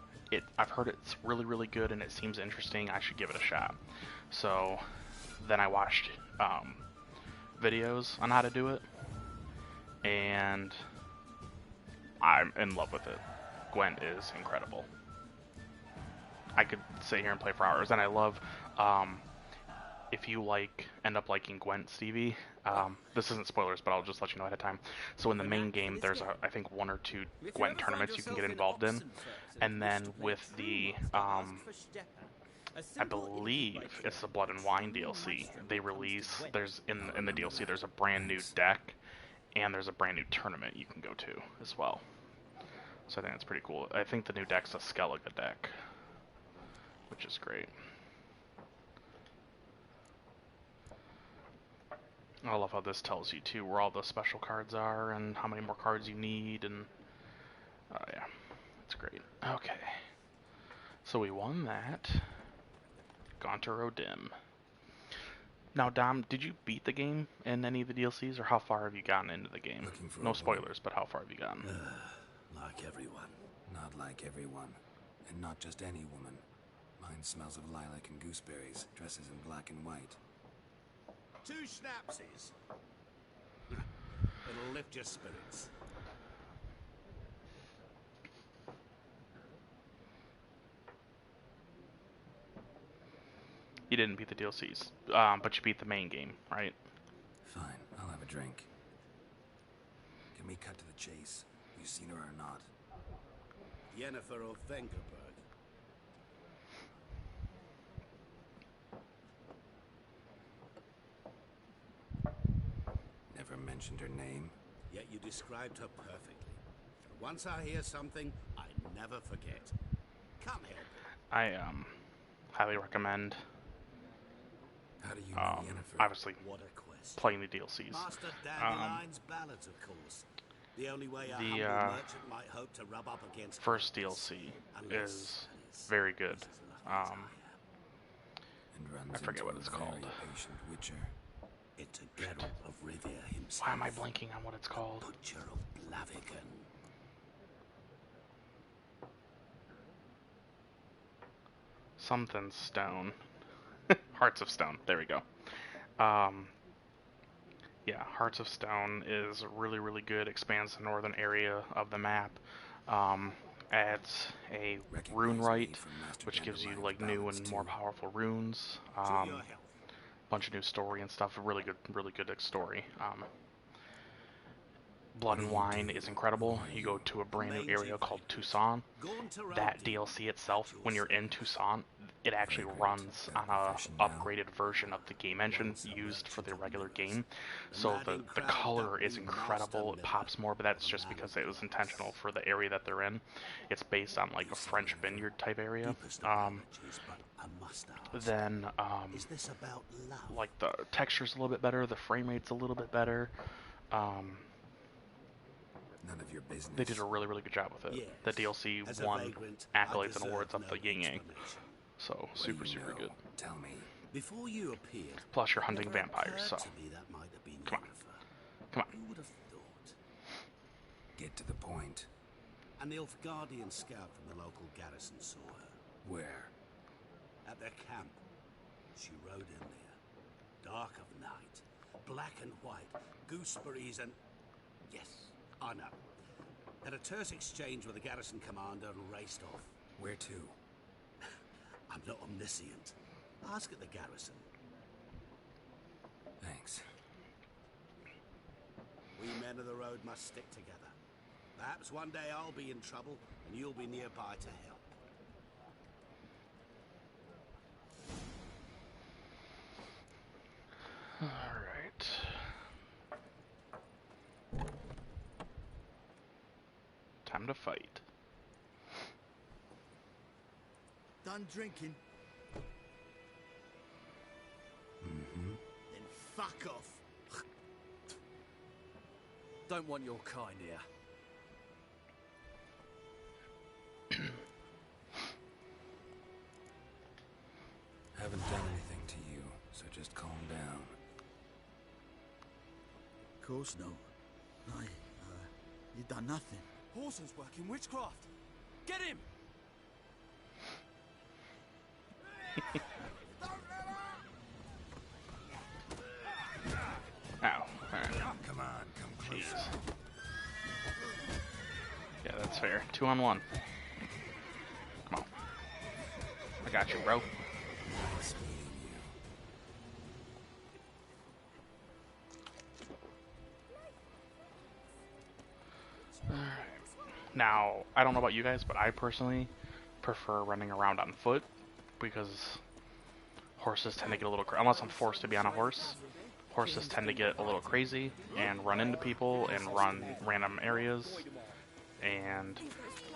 Speaker 1: I've heard it's really, really good and it seems interesting, I should give it a shot. So then I watched videos on how to do it, and I'm in love with it. Gwent is incredible. I could sit here and play for hours, and I love, if you end up liking Gwent, Stevie, this isn't spoilers, but I'll just let you know ahead of time. So in the main game, there's, I think, 1 or 2 Gwent tournaments you can get involved in, and then with the, I believe it's the Blood and Wine DLC, they release, in the DLC, there's a brand new deck, and there's a brand new tournament you can go to as well. So I think that's pretty cool. I think the new deck's a Skellige deck, which is great. I love how this tells you too where all the special cards are and how many more cards you need, and yeah, it's great. Okay, so we won that. Gaunter O'Dim. Now, Dom, did you beat the game in any of the DLCs, or how far have you gotten into the game? No spoilers, but how far have you gotten?
Speaker 3: Like everyone. Not like everyone. And not just any woman. Mine smells of lilac and gooseberries, dresses in black and white.
Speaker 6: 2 schnapsies. It'll lift your spirits.
Speaker 1: You didn't beat the DLCs, but you beat the main game, right?
Speaker 3: Fine, I'll have a drink. Can we cut to the chase? You seen her or not?
Speaker 6: Yennefer of Vengerberg.
Speaker 3: Never mentioned her name.
Speaker 6: Yet you described her perfectly. Once I hear something, I never forget. Come here.
Speaker 1: I highly recommend.
Speaker 3: How do you know Yennefer?
Speaker 1: Obviously,
Speaker 6: What a quest.
Speaker 1: playing the DLCs.
Speaker 6: Master Dandelion's ballads, of course. The only way a humble merchant might hope to rub up against
Speaker 1: first DLC is very good. I forget what it's called.
Speaker 6: It's a Geralt of Rivia himself.
Speaker 1: Why am I blanking on what it's called?
Speaker 6: Butcher of Blaviken.
Speaker 1: Something Stone. Hearts of Stone. There we go. Yeah, Hearts of Stone is really, really good. Expands the northern area of the map. Adds a rune rite, which gives you like new and more powerful runes. Bunch of new story and stuff. A really good story. Blood and Wine is incredible. You go to a brand new area called Toussaint. That DLC itself, when you're in Toussaint, it actually runs on a upgraded version of the game engine used for the regular game. So the color is incredible. It pops more, but that's just because it was intentional for the area that they're in. It's based on like a French vineyard type area. Then like the texture's a little bit better, the frame rate's a little bit better.
Speaker 3: None of your business.
Speaker 1: They did a really, really good job with it. The DLC won accolades and awards of the Yin Yang. So, super good.
Speaker 3: Tell me.
Speaker 6: Before you appeared,
Speaker 1: plus, you're hunting vampires, so. Come on. Come on.
Speaker 6: Who would have thought?
Speaker 3: Get to the point.
Speaker 6: An Nilfgaardian scout from the local garrison saw her.
Speaker 3: Where?
Speaker 6: At their camp. She rode in there. Dark of night. Black and white. Gooseberries and... Yes. I know. Had a terse exchange with the garrison commander and raced off.
Speaker 3: Where to?
Speaker 6: I'm not omniscient. Ask at the garrison.
Speaker 3: Thanks.
Speaker 6: We men of the road must stick together. Perhaps one day I'll be in trouble and you'll be nearby to help.
Speaker 1: Alright. Time to fight.
Speaker 8: Done drinking?
Speaker 3: Mm-hmm.
Speaker 8: Then fuck off.
Speaker 11: Don't want your kind here.
Speaker 3: Haven't done anything to you, so just calm down.
Speaker 8: Of course not. You done nothing.
Speaker 11: Horson's working witchcraft. Get him!
Speaker 1: Ow. Alright.
Speaker 3: Come on, come closer.
Speaker 1: Jeez. Yeah, that's fair. 2 on 1. Come on. I got you, bro.
Speaker 3: Nice meeting you.
Speaker 1: Alright. Now, I don't know about you guys, but I personally prefer running around on foot because horses tend to get a little unless I'm forced to be on a horse. Horses tend to get a little crazy and run into people and run random areas. And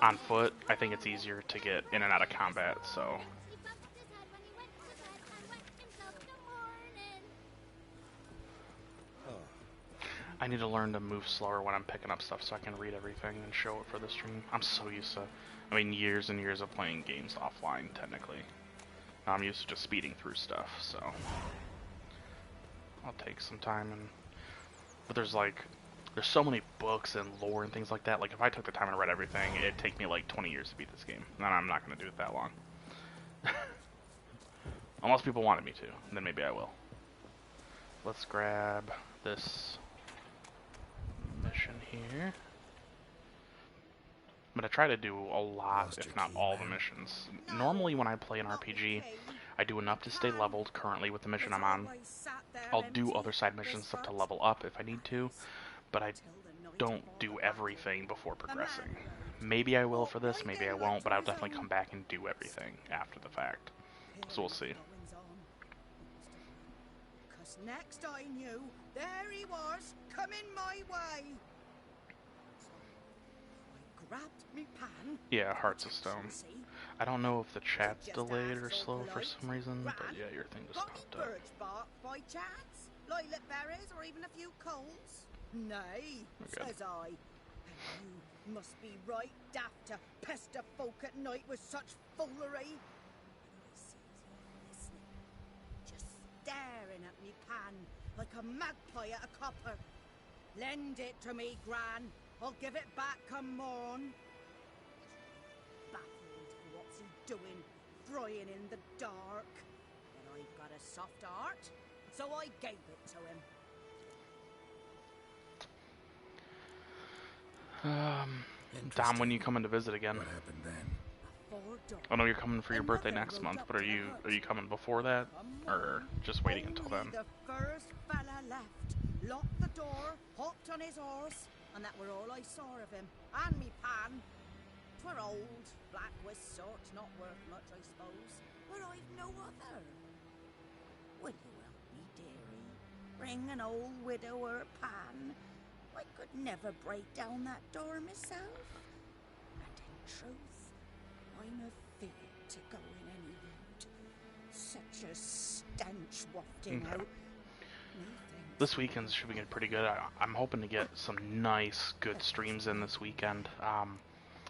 Speaker 1: on foot, I think it's easier to get in and out of combat, so. I need to learn to move slower when I'm picking up stuff so I can read everything and show it for the stream. I'm so used to, years and years of playing games offline, technically. Now I'm used to just speeding through stuff, so. I'll take some time but there's so many books and lore and things like that. Like, if I took the time and read everything, it'd take me like 20 years to beat this game. And I'm not going to do it that long. Unless people wanted me to, then maybe I will. Let's grab this mission here. I'm going to try to do a lot, if not all, the missions. Normally when I play an RPG, I do enough to stay leveled currently with the mission I'm on. I'll do other side missions stuff to level up if I need to, but I don't do everything before progressing. Maybe I will for this, maybe I won't, but I'll definitely come back and do everything after the fact. So we'll see.
Speaker 12: Cause next I knew, there he was, coming my way. I grabbed me pan.
Speaker 1: Yeah, Hearts of Stone. I don't know if the chat's delayed or slow for some reason, but yeah, your thing just popped up.
Speaker 12: Birch bark by chance? Lilac berries or even a few coals? Nay, says I. And you must be right daft to pester folk at night with such foolery. Just staring at me pan like a magpie at a copper. Lend it to me, Gran. I'll give it back come morn. Baffled what's he doing, frying in the dark. But I've got a soft heart, so I gave it to him.
Speaker 1: Dom, when you coming to visit again?
Speaker 3: What happened then?
Speaker 1: I know you're coming for your birthday next month, but are you coming before that, or just waiting until then?
Speaker 12: The first fella left, locked the door, hopped on his horse, and that were all I saw of him. And me pan. 'Twere old, black with sort, not worth much, I suppose, but I've no other. Will you help me, dearie? Bring an old widower pan. I could never break down that door myself. And in truth, I'm afeard to go in any wood. Such a stench wafting out.
Speaker 1: This weekend should be getting pretty good. I'm hoping to get some nice, good streams in this weekend.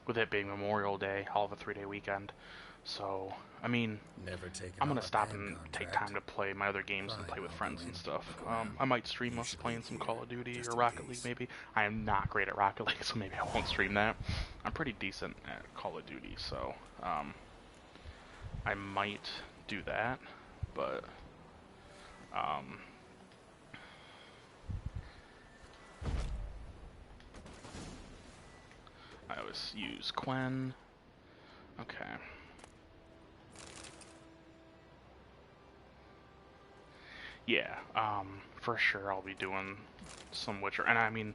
Speaker 1: With it being Memorial Day, I'll have a 3-day weekend. So, I'm gonna stop and take time to play my other games and play with friends and stuff. I might stream us playing some Call of Duty or Rocket League maybe. I am not great at Rocket League, so maybe I won't stream that. I'm pretty decent at Call of Duty, so I might do that, but I always use Quen. Okay. Yeah, for sure I'll be doing some Witcher, and I mean,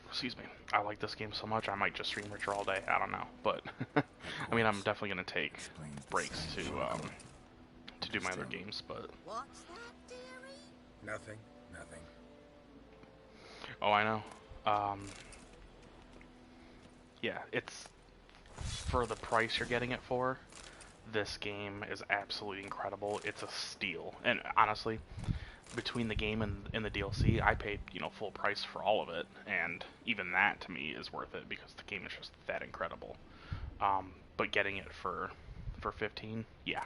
Speaker 1: excuse me, I like this game so much I might just stream Witcher all day. I don't know, but I mean, I'm definitely gonna take breaks to do my other games, but.
Speaker 12: What's that, dearie?
Speaker 3: Nothing. Nothing.
Speaker 1: Oh, I know. Yeah, it's for the price you're getting it for. This game is absolutely incredible. It's a steal, and honestly, between the game and the DLC, I paid, you know, full price for all of it, and even that to me is worth it because the game is just that incredible. But getting it for 15, yeah,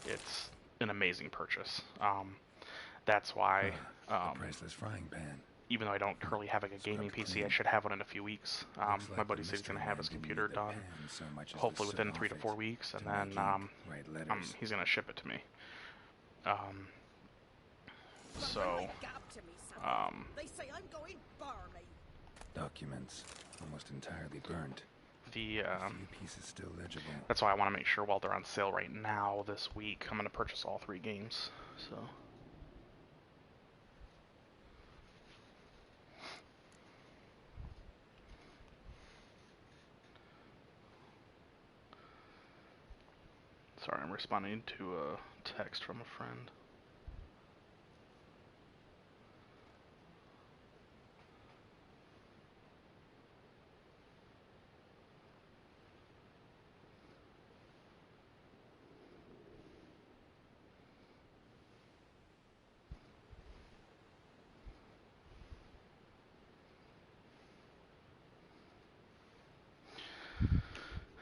Speaker 1: it's an amazing purchase. That's why
Speaker 3: the priceless frying pan.
Speaker 1: even though I don't currently have like a gaming PC, I should have one in a few weeks. My buddy said he's going to have his computer done, hopefully within 3 to 4 weeks, and then he's going to ship it to me.
Speaker 12: They say I'm going barley.
Speaker 3: Documents almost entirely burnt.
Speaker 1: A
Speaker 3: few pieces still legible.
Speaker 1: That's why I want to make sure while they're on sale right now this week, I'm going to purchase all 3 games. So. Sorry, I'm responding to a text from a friend.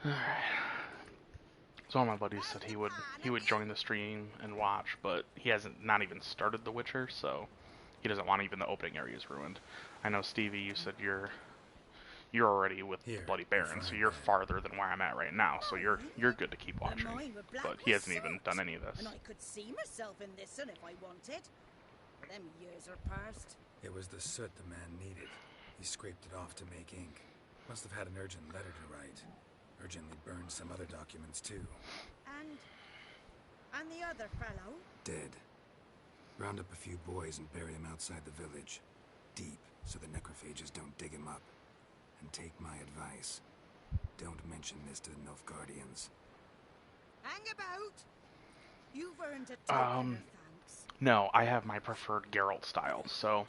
Speaker 1: Alright. So one of my buddies said he would join the stream and watch, but he hasn't not even started The Witcher, so he doesn't want even the opening areas ruined. I know Stevie, you said you're already with Bloody Baron, so you're farther than where I'm at right now, so you're good to keep watching. But he hasn't even done any of this.
Speaker 12: And I could see myself in this one if I wanted. But them years are past.
Speaker 3: It was the soot the man needed. He scraped it off to make ink. Must have had an urgent letter to write. Urgently burned some other documents too.
Speaker 12: And the other fellow?
Speaker 3: Dead. Round up a few boys and bury him outside the village. Deep, so the necrophages don't dig him up. And take my advice. Don't mention this to the Nilfgaardians.
Speaker 12: Hang about! You've earned a token of thanks.
Speaker 1: No, I have my preferred Geralt style, so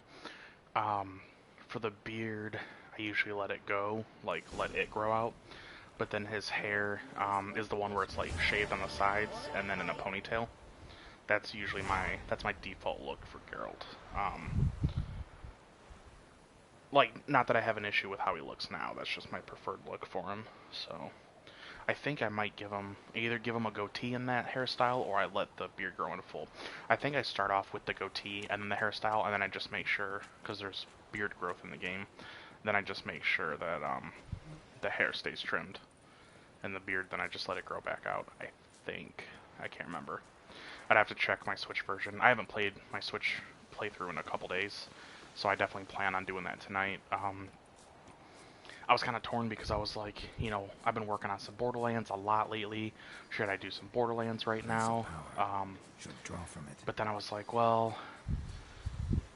Speaker 1: for the beard, I usually let it go, like let it grow out. But then his hair is the one where it's like shaved on the sides and then in a ponytail. That's usually my default look for Geralt. Like, not that I have an issue with how he looks now. That's just my preferred look for him. So, I think I might either give him a goatee in that hairstyle, or I let the beard grow in full. I think I start off with the goatee and then the hairstyle, and then I just make sure, because there's beard growth in the game, then I just make sure that the hair stays trimmed. And the beard, then I just let it grow back out, I think. I can't remember. I'd have to check my Switch version. I haven't played my Switch playthrough in a couple days, so I definitely plan on doing that tonight. I was kind of torn because I was like, you know, I've been working on some Borderlands a lot lately. Should I do some Borderlands right now?
Speaker 3: Should draw from it.
Speaker 1: But then I was like, well,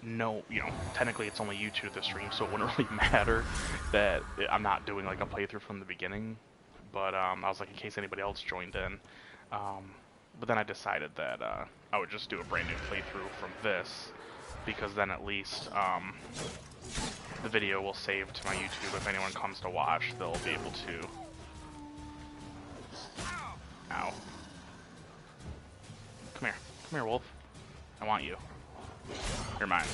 Speaker 1: no, you know, technically it's only you two to stream, so it wouldn't really matter that I'm not doing like a playthrough from the beginning. But I was like, in case anybody else joined in. But then I decided that I would just do a brand new playthrough from this, because then at least the video will save to my YouTube. If anyone comes to watch, they'll be able to... Ow. Come here, wolf. I want you. You're mine.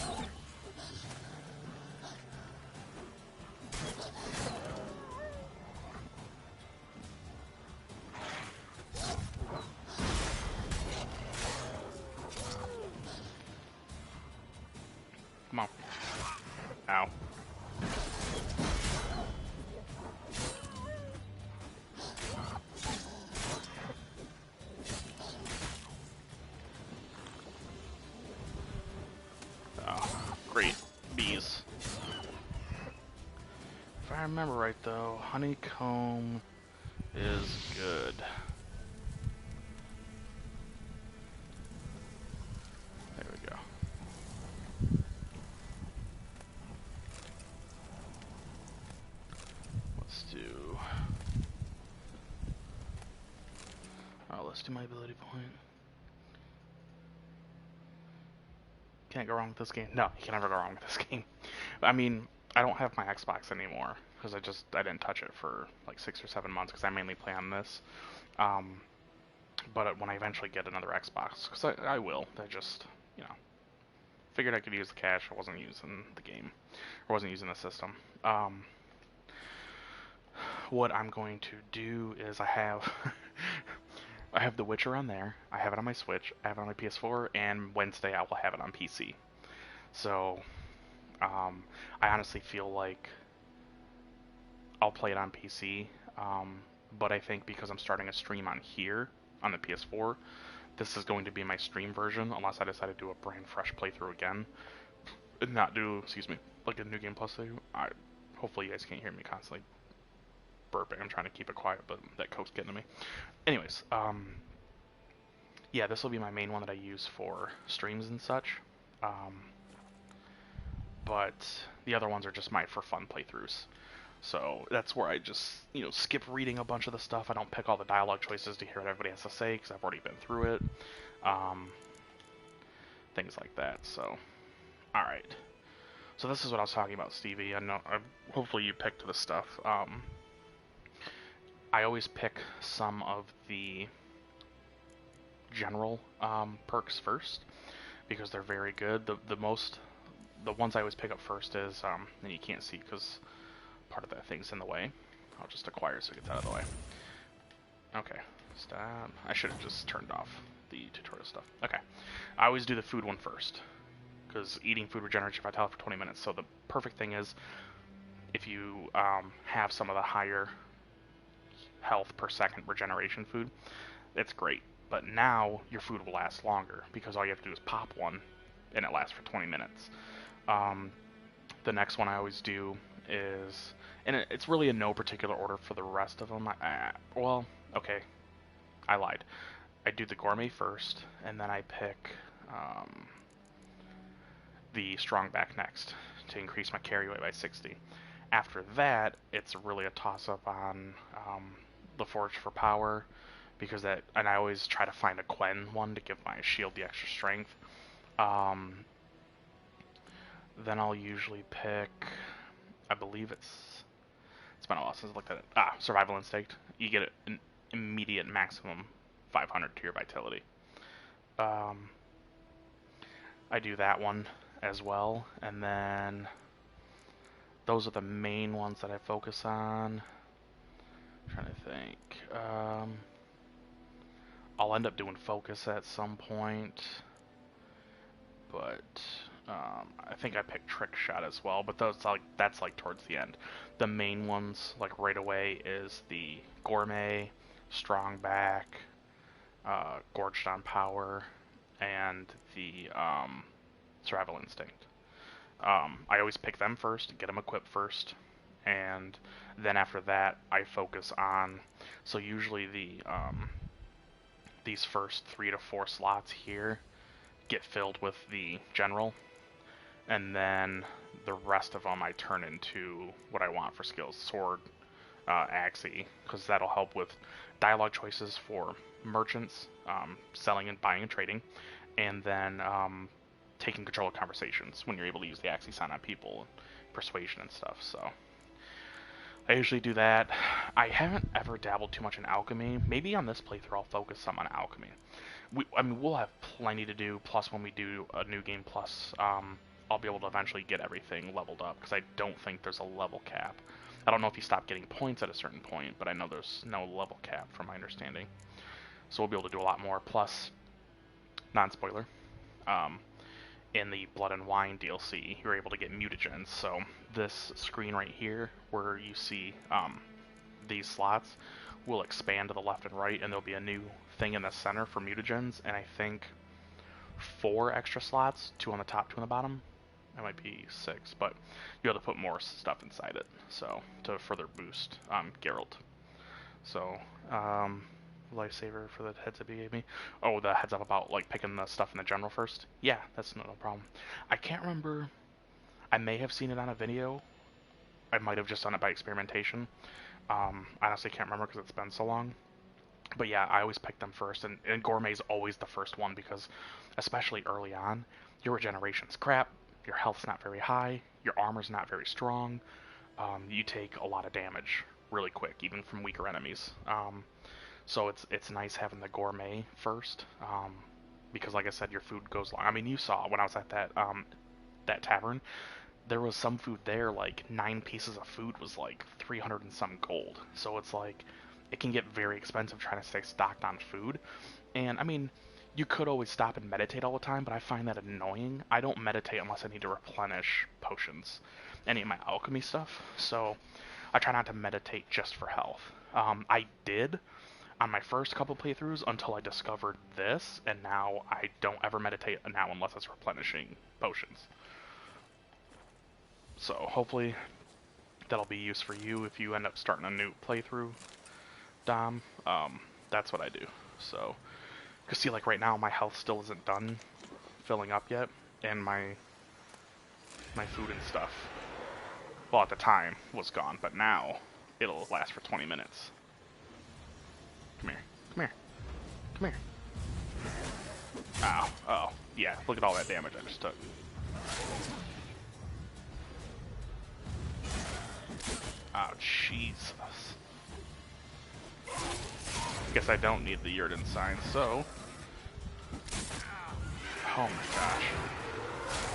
Speaker 1: Come on. Ow. Oh, great. Bees. If I remember right though, honeycomb is good. There we go. to my ability point. Can't go wrong with this game. No, you can never go wrong with this game. I mean, I don't have my Xbox anymore because I didn't touch it for like 6 or 7 months because I mainly play on this. But when I eventually get another Xbox, because I will, I just, you know, figured I could use the cash. I wasn't using the game, or wasn't using the system. What I'm going to do is I have I have The Witcher on there. I have it on my Switch. I have it on my PS4, and Wednesday I will have it on PC. So I honestly feel like I'll play it on PC. But I think because I'm starting a stream on here on the PS4, this is going to be my stream version unless I decide to do a brand fresh playthrough again and not do, excuse me, like a New Game Plus thing. Hopefully you guys can't hear me constantly burping. I'm trying to keep it quiet, but that Coke's getting to me. Anyways, yeah, this will be my main one that I use for streams and such. But the other ones are just my for fun playthroughs. So that's where I just, you know, skip reading a bunch of the stuff. I don't pick all the dialogue choices to hear what everybody has to say because I've already been through it. Things like that. So, all right. So this is what I was talking about, Stevie. I know. Hopefully you picked the stuff. I always pick some of the general perks first because they're very good. The ones I always pick up first is, and you can't see because part of that thing's in the way. I'll just acquire it so it gets out of the way. Okay, stop. I should have just turned off the tutorial stuff. Okay, I always do the food one first because eating food regenerates your vitality for 20 minutes. So the perfect thing is if you have some of the higher health per second regeneration food, it's great. But now your food will last longer because all you have to do is pop one and it lasts for 20 minutes. The next one I always do is, and it's really in no particular order for the rest of them. Well, okay, I lied. I do the gourmet first, and then I pick the strong back next to increase my carry weight by 60. After that, it's really a toss-up on the Forge for Power, because and I always try to find a Quen one to give my shield the extra strength. Then I'll usually pick, I believe it's been a while since I looked at it. Survival Instinct. You get an immediate maximum 500 to your vitality. I do that one as well, and then those are the main ones that I focus on. I'm trying to think. I'll end up doing focus at some point, but I think I picked Trick Shot as well, but that's like towards the end. The main ones, like right away, is the Gourmet, Strong Back, Gorged on Power, and the Survival Instinct. I always pick them first, get them equipped first, and then after that I focus on, so usually these first 3 to 4 slots here get filled with the general, and then the rest of them I turn into what I want for skills, sword, Axii, because that'll help with dialogue choices for merchants, selling and buying and trading, and then taking control of conversations when you're able to use the Axii sign on people, persuasion and stuff. So I usually do that. I haven't ever dabbled too much in alchemy. Maybe on this playthrough I'll focus some on alchemy. We'll have plenty to do, plus when we do a New Game Plus, I'll be able to eventually get everything leveled up, because I don't think there's a level cap. I don't know if you stop getting points at a certain point, but I know there's no level cap from my understanding. So we'll be able to do a lot more, plus, non-spoiler, in the Blood and Wine DLC, you're able to get mutagens. So this screen right here, where you see these slots, will expand to the left and right, and there'll be a new thing in the center for mutagens, and I think 4 extra slots, 2 on the top, 2 on the bottom. That might be 6, but you'll have to put more stuff inside it, so to further boost Geralt. So, lifesaver for the heads up you gave me. Oh, the heads up about like picking the stuff in the general first. Yeah, that's no problem. I can't remember. I may have seen it on a video. I might have just done it by experimentation. I honestly can't remember because it's been so long. But yeah, I always pick them first, and Gourmet's always the first one because, especially early on, your regeneration's crap, your health's not very high, your armor's not very strong, you take a lot of damage really quick, even from weaker enemies. So it's nice having the Gourmet first, because like I said, your food goes long. I mean, you saw when I was at that tavern, there was some food there, like 9 pieces of food was like 300 and some gold. So it's like, it can get very expensive trying to stay stocked on food. And I mean, you could always stop and meditate all the time, but I find that annoying. I don't meditate unless I need to replenish potions, any of my alchemy stuff. So I try not to meditate just for health. I did on my first couple playthroughs until I discovered this, and now I don't ever meditate now unless it's replenishing potions. So hopefully that'll be used for you if you end up starting a new playthrough, Dom. That's what I do. So, because see, like right now, my health still isn't done filling up yet, and my food and stuff, well, at the time, was gone, but now it'll last for 20 minutes. Come here, come here, come here. Ow, oh, yeah, look at all that damage I just took. Oh, Jesus. Guess I don't need the Yurden sign, so... Oh my gosh.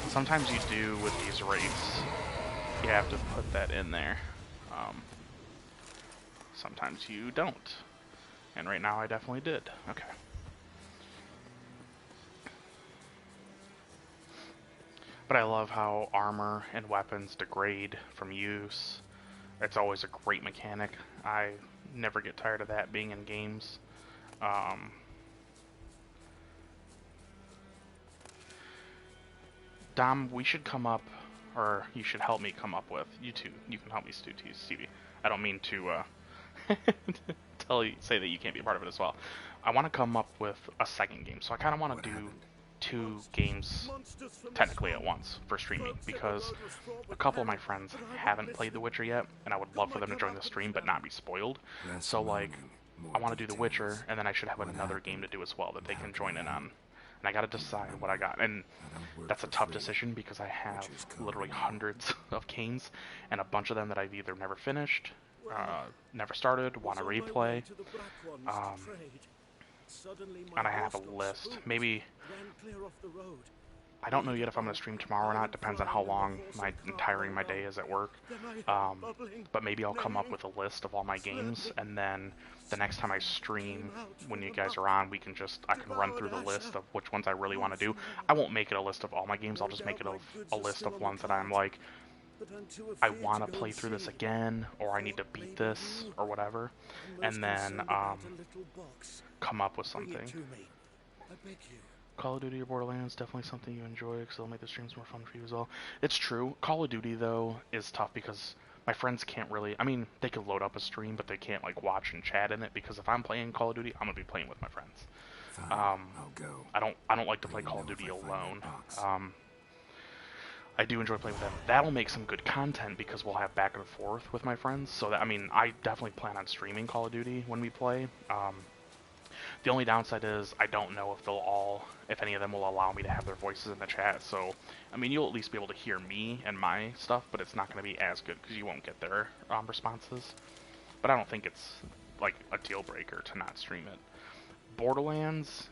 Speaker 1: Sometimes you do with these rates. You have to put that in there. Sometimes you don't. And right now I definitely did. Okay. But I love how armor and weapons degrade from use. It's always a great mechanic. I never get tired of that being in games. Dom, we should come up, or you should help me come up with, you two, you can help me, Stevie. I don't mean to say that you can't be a part of it as well. I want to come up with a second game, so I kind of want to do 2 games technically at once for streaming, because a couple of my friends haven't played The Witcher yet, and I would love for them to join the stream but not be spoiled. So like, I want to do The Witcher, and then I should have another game to do as well that they can join in on. And I gotta decide what I got, and that's a tough decision because I have literally hundreds of games, and a bunch of them that I've either never finished, never started, want to replay, and I have a list. Maybe, I don't know yet if I'm going to stream tomorrow or not. It depends on how long my day is at work. But maybe I'll come up with a list of all my games, and then the next time I stream, when you guys are on, I can run through the list of which ones I really want to do. I won't make it a list of all my games. I'll just make it a list of ones that I'm like, I want to play through this again, or I need to beat this, or whatever, and then come up with something. Call of Duty or Borderlands, definitely something you enjoy, because it'll make the streams more fun for you as well. It's true. Call of Duty, though, is tough because my friends can't really... I mean, they could load up a stream, but they can't, like, watch and chat in it, because if I'm playing Call of Duty, I'm going to be playing with my friends. I'll go. I don't like to play Call of Duty alone. I do enjoy playing with them. That'll make some good content because we'll have back and forth with my friends. So that, I mean, I definitely plan on streaming Call of Duty when we play. The only downside is I don't know if any of them will allow me to have their voices in the chat. So, I mean, you'll at least be able to hear me and my stuff, but it's not going to be as good because you won't get their responses. But I don't think it's like a deal breaker to not stream it. Borderlands,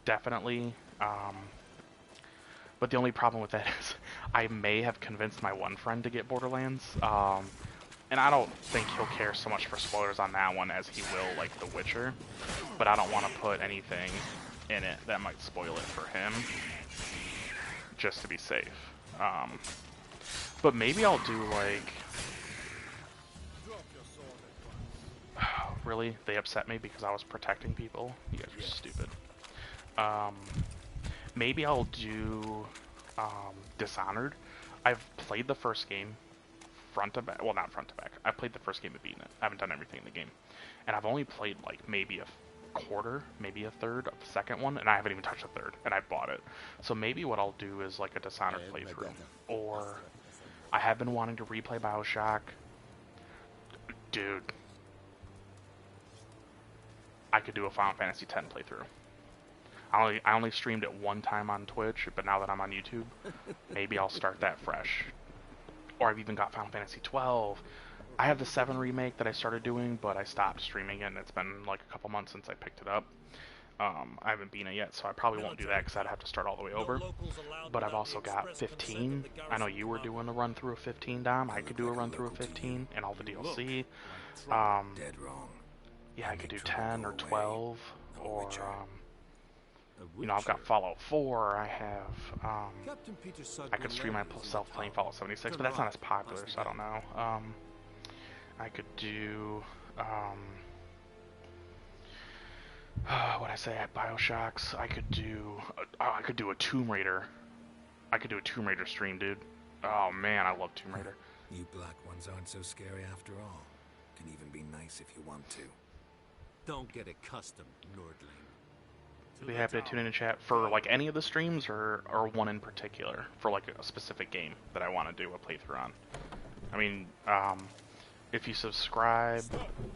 Speaker 1: definitely. But the only problem with that is I may have convinced my one friend to get Borderlands, and I don't think he'll care so much for spoilers on that one as he will like The Witcher, but I don't want to put anything in it that might spoil it for him, just to be safe. But maybe I'll do like... Really? They upset me because I was protecting people? You guys are stupid. Maybe I'll do Dishonored. I've played the first game front to back. Well, not front to back. I've played the first game and beaten it. I haven't done everything in the game. And I've only played like maybe a quarter, maybe a third of the second one, and I haven't even touched the third, and I bought it. So maybe what I'll do is like a Dishonored playthrough. Or I have been wanting to replay BioShock. Dude. I could do a Final Fantasy X playthrough. I only streamed it one time on Twitch, but now that I'm on YouTube, maybe I'll start that fresh. Or I've even got Final Fantasy 12. I have the 7 remake that I started doing, but I stopped streaming it, and it's been like a couple months since I picked it up. I haven't beaten it yet, so I probably won't do that because I'd have to start all the way over. But I've also got 15. I know you were doing a run through of 15, Dom. I could do a run through of 15 and all the DLC.
Speaker 3: Dead wrong.
Speaker 1: Yeah, I could do 10 or 12, or you know, I've got Fallout 4. I have I could stream myself playing Fallout 76, but that's not as popular, so I don't know. I could do what I say at BioShocks. I could do a Tomb Raider. I could do a Tomb Raider stream, dude. Oh man, I love Tomb Raider.
Speaker 3: You black ones aren't so scary after all. Can even be nice if you want to.
Speaker 6: Don't get accustomed, Nordling.
Speaker 1: Be happy to tune in and chat for like any of the streams or one in particular for like a specific game that I want to do a playthrough on. I mean, if you subscribe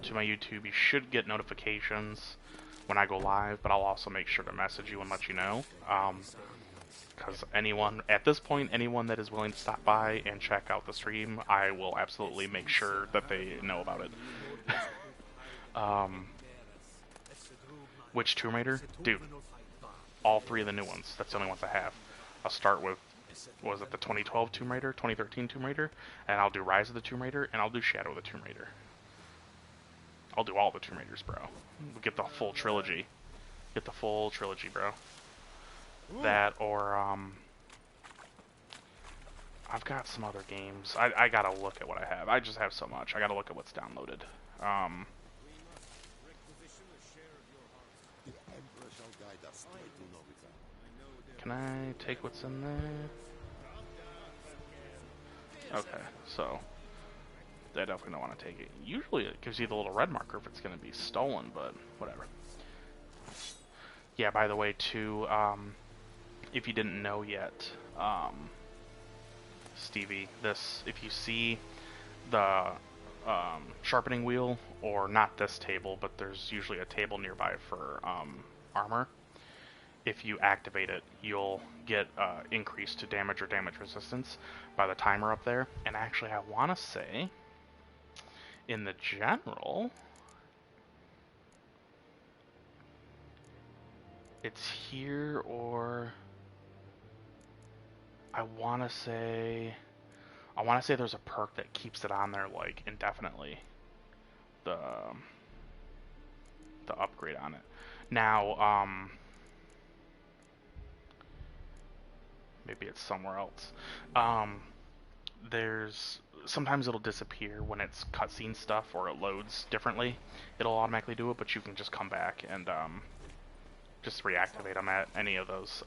Speaker 1: to my YouTube, you should get notifications when I go live, but I'll also make sure to message you and let you know. Because at this point, anyone that is willing to stop by and check out the stream, I will absolutely make sure that they know about it. Which Tomb Raider? Dude, all 3 of the new ones. That's the only ones I have. I'll start with, was it the 2012 Tomb Raider, 2013 Tomb Raider, and I'll do Rise of the Tomb Raider, and I'll do Shadow of the Tomb Raider. I'll do all the Tomb Raiders, bro. We'll get the full trilogy. Get the full trilogy, bro. That, or, I've got some other games. I gotta look at what I have. I just have so much. I gotta look at what's downloaded. Can I take what's in there? Okay, so I definitely don't want to take it. Usually it gives you the little red marker if it's going to be stolen, but whatever. Yeah, by the way, too, if you didn't know yet, Stevie, if you see the sharpening wheel, or not this table, but there's usually a table nearby for armor. If you activate it, you'll get increase to damage or damage resistance by the timer up there. And actually, I want to say, in the general, it's here, or I want to say there's a perk that keeps it on there like indefinitely. The upgrade on it. Now, maybe it's somewhere else. Sometimes it'll disappear when it's cutscene stuff or it loads differently. It'll automatically do it, but you can just come back and just reactivate them at any of those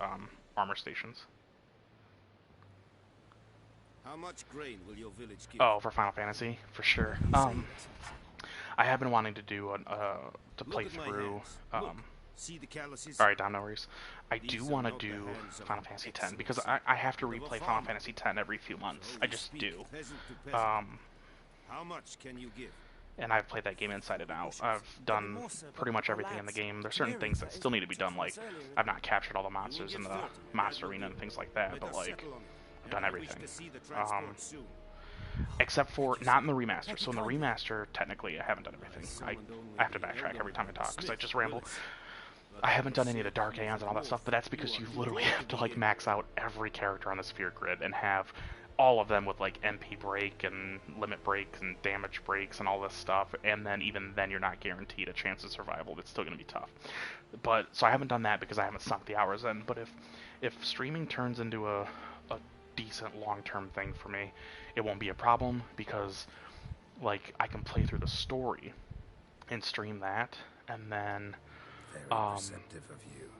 Speaker 1: armor stations.
Speaker 6: How much grain will your village give?
Speaker 1: Oh, for Final Fantasy, for sure. I have been wanting to do to play through.
Speaker 6: See the calluses?
Speaker 1: Alright, Dom, no worries. I do want to do Final Fantasy X because I have to replay Final Fantasy X every few months. I just do.
Speaker 6: How much can you give?
Speaker 1: And I've played that game inside and out. I've done pretty much everything in the game. There's certain things that still need to be done, like I've not captured all the monsters in the monster arena and things like that, but like I've done everything. Except for not in the remaster. So in the remaster, technically, I haven't done everything. I have to backtrack every time I talk because I just ramble. I haven't done any of the Dark Aeons and all that stuff, but that's because you literally have to like max out every character on the Sphere Grid and have all of them with like MP break and limit breaks and damage breaks and all this stuff, and then even then you're not guaranteed a chance of survival. It's still going to be tough. But so I haven't done that because I haven't sunk the hours in. But if streaming turns into a decent long-term thing for me, it won't be a problem because like I can play through the story and stream that, and then
Speaker 3: receptive of you.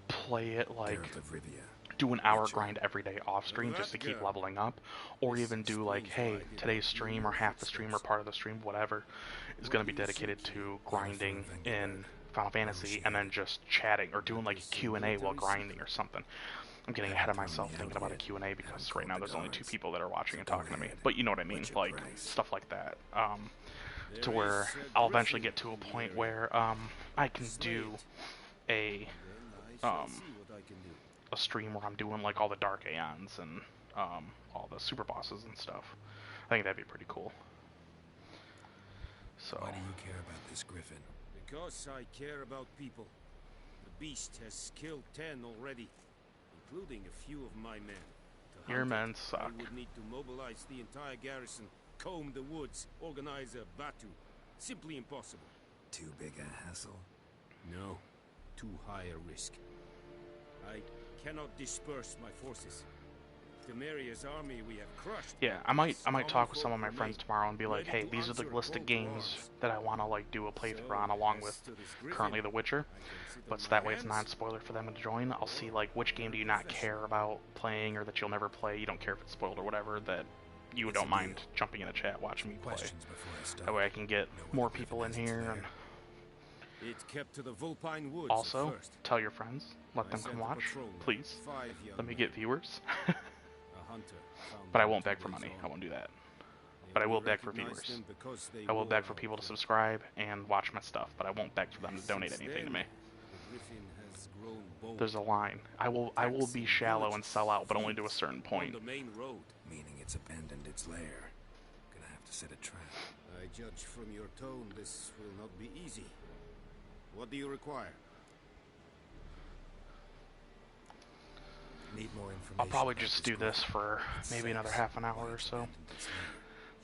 Speaker 1: Play it like do an hour grind every day off stream just to keep leveling up, or even do like, hey, today's stream or half the stream or part of the stream, whatever, is going to be dedicated to grinding in Final Fantasy, and then just chatting or doing like a Q&A while grinding or something. I'm getting ahead of myself thinking about a Q&A because right now there's only 2 people that are watching and talking to me, but you know what I mean, like stuff like that. to where I'll eventually get to a point where I can do a stream where I'm doing like all the Dark Aeons and all the super bosses and stuff. I think that'd be pretty cool. So.
Speaker 3: Why do you care about this griffin?
Speaker 13: Because I care about people. The beast has killed 10 already, including a few of my men.
Speaker 1: Your men suck.
Speaker 13: I would need to mobilize the entire garrison, comb the woods, organize a batu. Simply impossible.
Speaker 3: Too big a hassle?
Speaker 13: No. Too high a risk. I cannot disperse my forces. Temeria's army we have crushed.
Speaker 1: Yeah, I might talk with some of my friends tomorrow and be like, hey, these are the list of games that I want to like do a playthrough on, along with currently The Witcher. But so that way it's not spoiler for them to join. I'll see like which game do you not care about playing, or that you'll never play. You don't care if it's spoiled or whatever. That you don't mind jumping in the chat, watching me play. That way I can get more people in here. And
Speaker 13: it kept to the Vulpine Woods
Speaker 1: also, tell your friends, let them come watch, please. Let me get viewers. But I won't beg for money. I won't do that. But I will beg for viewers. I will beg for people to subscribe and watch my stuff, but I won't beg for them to donate anything to me. There's a line. I will be shallow and sell out, but only to a certain point.
Speaker 3: Meaning it's abandoned its lair. Gonna have to set a trap.
Speaker 13: I judge from your tone this will not be easy. What do you require?
Speaker 3: Need more information.
Speaker 1: I'll probably just do this for maybe another half an hour or so.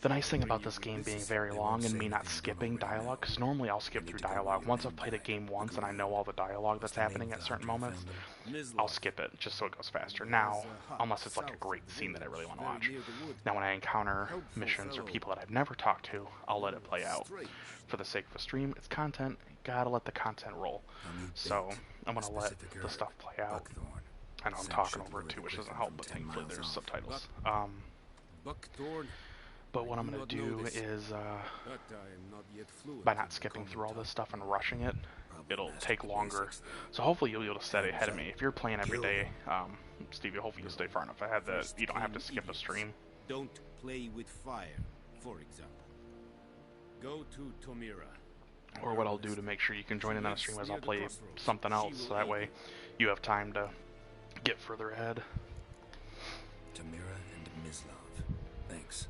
Speaker 1: The nice thing about this game being very long and me not skipping dialogue, because normally I'll skip through dialogue. Once I've played a game once and I know all the dialogue that's happening at certain moments, I'll skip it just so it goes faster. Now, unless it's like a great scene that I really want to watch. Now when I encounter missions or people that I've never talked to, I'll let it play out. For the sake of a stream, it's content, you gotta let the content roll. So, I'm gonna let the stuff play out. I know I'm talking over it too, which doesn't help, but thankfully there's subtitles. But what I'm going to do is, by not skipping through all this stuff and rushing it, it'll take longer. So hopefully you'll be able to stay ahead of me. If you're playing every day, Stevie, hopefully you'll stay far enough ahead that you don't have to skip a stream.
Speaker 13: Don't play with fire, for example. Go to Tomira.
Speaker 1: Or what I'll do to make sure you can join in on a stream is I'll play something else, so that way you have time to get further ahead.
Speaker 3: Tomira and Mislav. Thanks.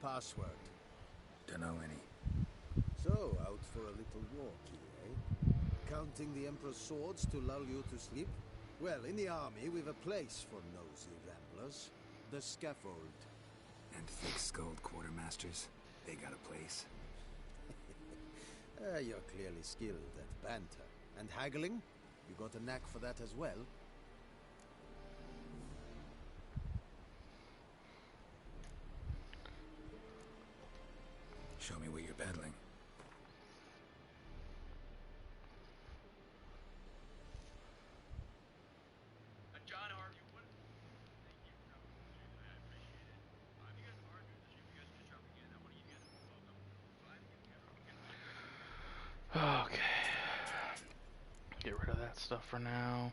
Speaker 14: Password.
Speaker 3: Dunno any.
Speaker 14: So, out for a little walk here, eh? Counting the Emperor's swords to lull you to sleep? Well, in the army, we've a place for nosy ramblers. The scaffold.
Speaker 3: And thick-skulled quartermasters? They got a place?
Speaker 14: You're clearly skilled at banter. And haggling? You got a knack for that as well?
Speaker 3: Show me what you're peddling.
Speaker 1: Okay. Get rid of that stuff for now.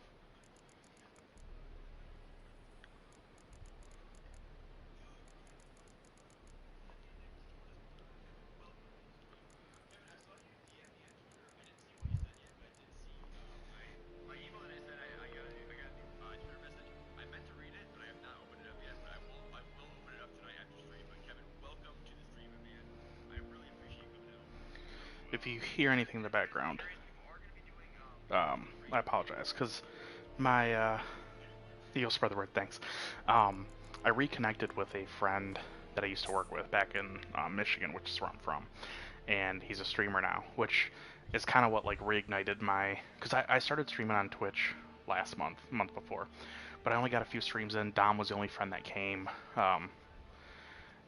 Speaker 1: If you hear anything in the background, I apologize, because my, you'll spread the word, thanks. I reconnected with a friend that I used to work with back in Michigan, which is where I'm from, and he's a streamer now, which is kind of what, like, reignited my, because I started streaming on Twitch last month before, but I only got a few streams in. Dom was the only friend that came,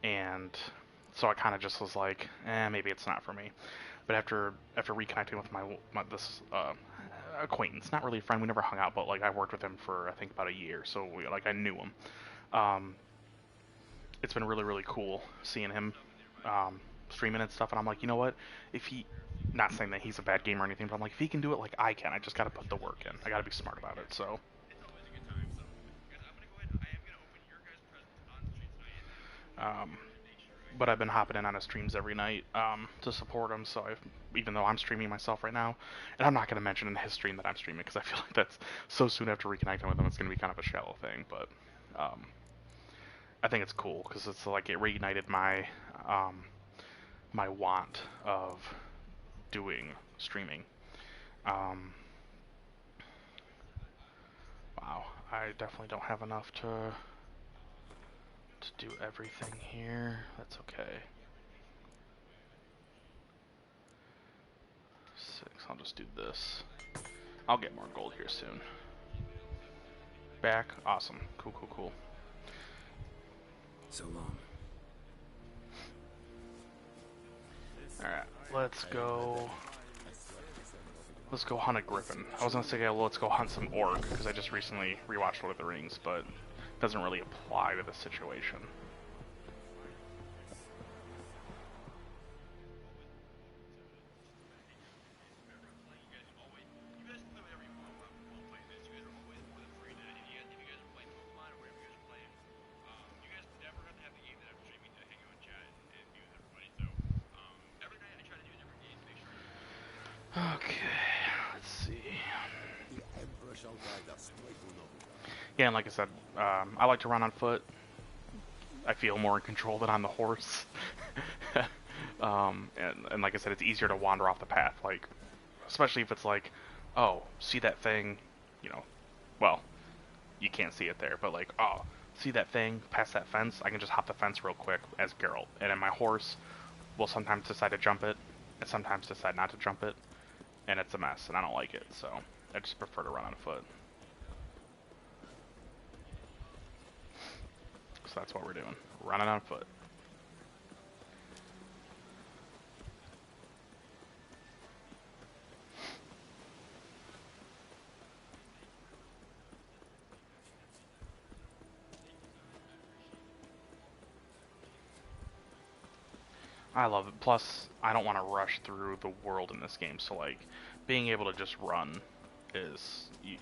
Speaker 1: and so I kind of just was like, maybe it's not for me. But after reconnecting with this acquaintance, not really a friend, we never hung out, but like I worked with him for I think about a year, so I knew him. It's been really, really cool seeing him streaming and stuff, and I'm like, you know what? If he Not saying that he's a bad gamer or anything, but I'm like, if he can do it like I can, I just gotta put the work in. I gotta be smart about it, so. But I've been hopping in on his streams every night to support him, so even though I'm streaming myself right now, and I'm not going to mention in his stream that I'm streaming because I feel like that's so soon after reconnecting with him, it's going to be kind of a shallow thing, but I think it's cool because it's like it reignited my my want of doing streaming. Wow, I definitely don't have enough to do everything here. That's okay. 6, I'll just do this. I'll get more gold here soon. Back, awesome. Cool, cool, cool.
Speaker 3: So long.
Speaker 1: Alright, let's go hunt a griffin. I was gonna say, well, let's go hunt some orc, because I just recently rewatched Lord of the Rings, but it doesn't really apply to this situation. Yeah, and like I said, I like to run on foot. I feel more in control than on the horse. And like I said, it's easier to wander off the path, like, especially if it's like, oh, see that thing, you know, well, you can't see it there, but like, oh, see that thing past that fence, I can just hop the fence real quick as Geralt. And then my horse will sometimes decide to jump it, and sometimes decide not to jump it, and it's a mess, and I don't like it, so I just prefer to run on foot. So that's what we're doing. Running on foot. I love it. Plus, I don't want to rush through the world in this game, so like, being able to just run is, you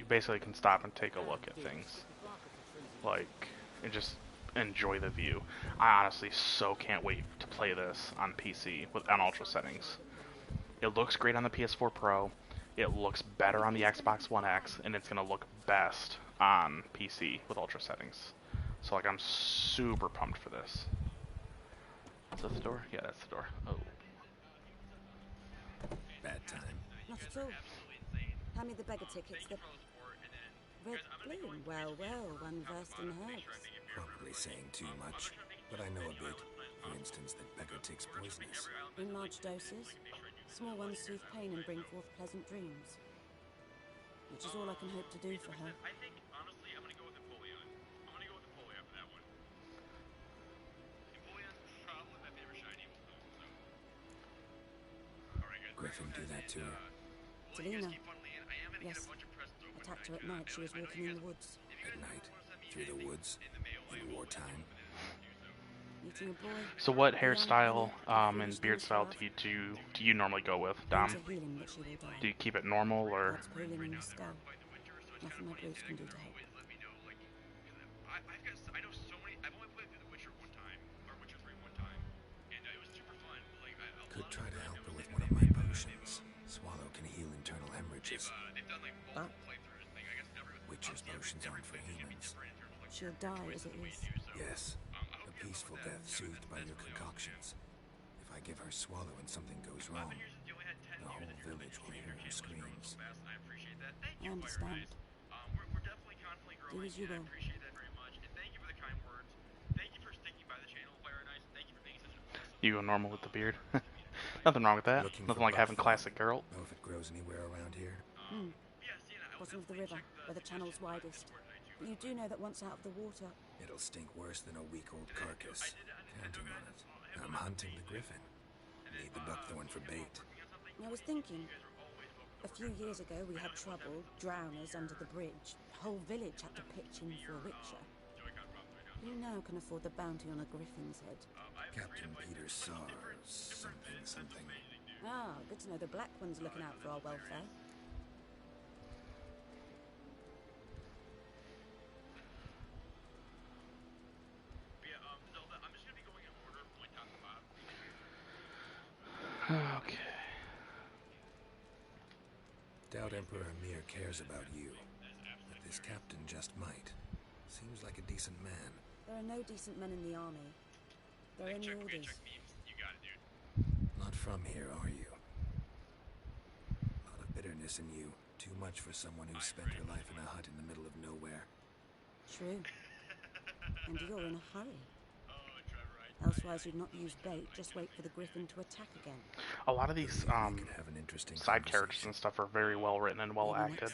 Speaker 1: basically can stop and take a look at things. Like, and just enjoy the view. I honestly so can't wait to play this on PC on ultra settings. It looks great on the PS4 Pro, it looks better on the Xbox One X, and it's going to look best on PC with ultra settings. So like, I'm super pumped for this. Is that the door? Yeah, that's the door. Oh.
Speaker 3: Bad time.
Speaker 2: Not at all. Hand me the beggar tickets. The red bloom. Well, one versed in herbs.
Speaker 3: Probably saying too much, but I know a bit. For instance, that beggar tick's poisonous.
Speaker 2: In large doses, small ones soothe pain and bring forth pleasant dreams. Which is all I can hope to do for her.
Speaker 15: I think, honestly, I'm gonna go with Napoleon. I'm gonna go with Napoleon for that one. Napoleon's probably my favorite shiny wolf, so. Alright, guys.
Speaker 3: Griffin do that to her.
Speaker 2: Delina. Yes. Attacked her at night. She was walking in the woods.
Speaker 3: At night? Through the woods? In wartime?
Speaker 2: Meeting a boy.
Speaker 1: So what hairstyle and beard style do you normally go with, Dom? Do you keep it normal or?
Speaker 2: Nothing my blues can do to help.
Speaker 15: I know so many. I've only played through The Witcher one time, or Witcher 3 one time, and it was super fun. Like,
Speaker 3: could try to help her with one of my potions. Swallow can heal internal hemorrhages.
Speaker 15: They've done like multiple playthroughs. Like, I guess
Speaker 3: Witcher's potions aren't for humans.
Speaker 2: She'll die as it is.
Speaker 3: Yes. A peaceful death soothed by your concoctions. If I give her Swallow and something goes wrong, the whole village will hear her screams.
Speaker 2: I understand. Do as you will.
Speaker 1: You go normal with the beard? Nothing wrong with that. Nothing like having classic Geralt.
Speaker 3: Know if it grows anywhere around here?
Speaker 2: Bottom of the river, where the channel's widest. But you do know that once out of the water...
Speaker 3: It'll stink worse than a week-old carcass. Counting on it. I'm hunting the griffin. Need the buckthorn for bait.
Speaker 2: I was thinking... A few years ago we had trouble, drowners under the bridge. The whole village had to pitch in for a witcher. Who now can afford the bounty on a griffin's head?
Speaker 3: Captain Peter Sars, something.
Speaker 2: Ah, good to know the Black One's looking out for our welfare.
Speaker 15: Zelda, I'm just gonna be going in order, point top to bottom.
Speaker 1: Okay.
Speaker 3: Doubt Emperor Mir cares about you, but this captain just might. Seems like a decent man.
Speaker 2: There are no decent men in the army. There are any orders.
Speaker 15: You got it, dude.
Speaker 3: Not from here, are you? A lot of bitterness in you. Too much for someone who spent her life in a hut in the middle of nowhere.
Speaker 2: True. And you're in a hurry. Elsewise you'd not use bait, just wait for the griffin to attack again.
Speaker 1: A lot of these side characters and stuff are very well written and well acted.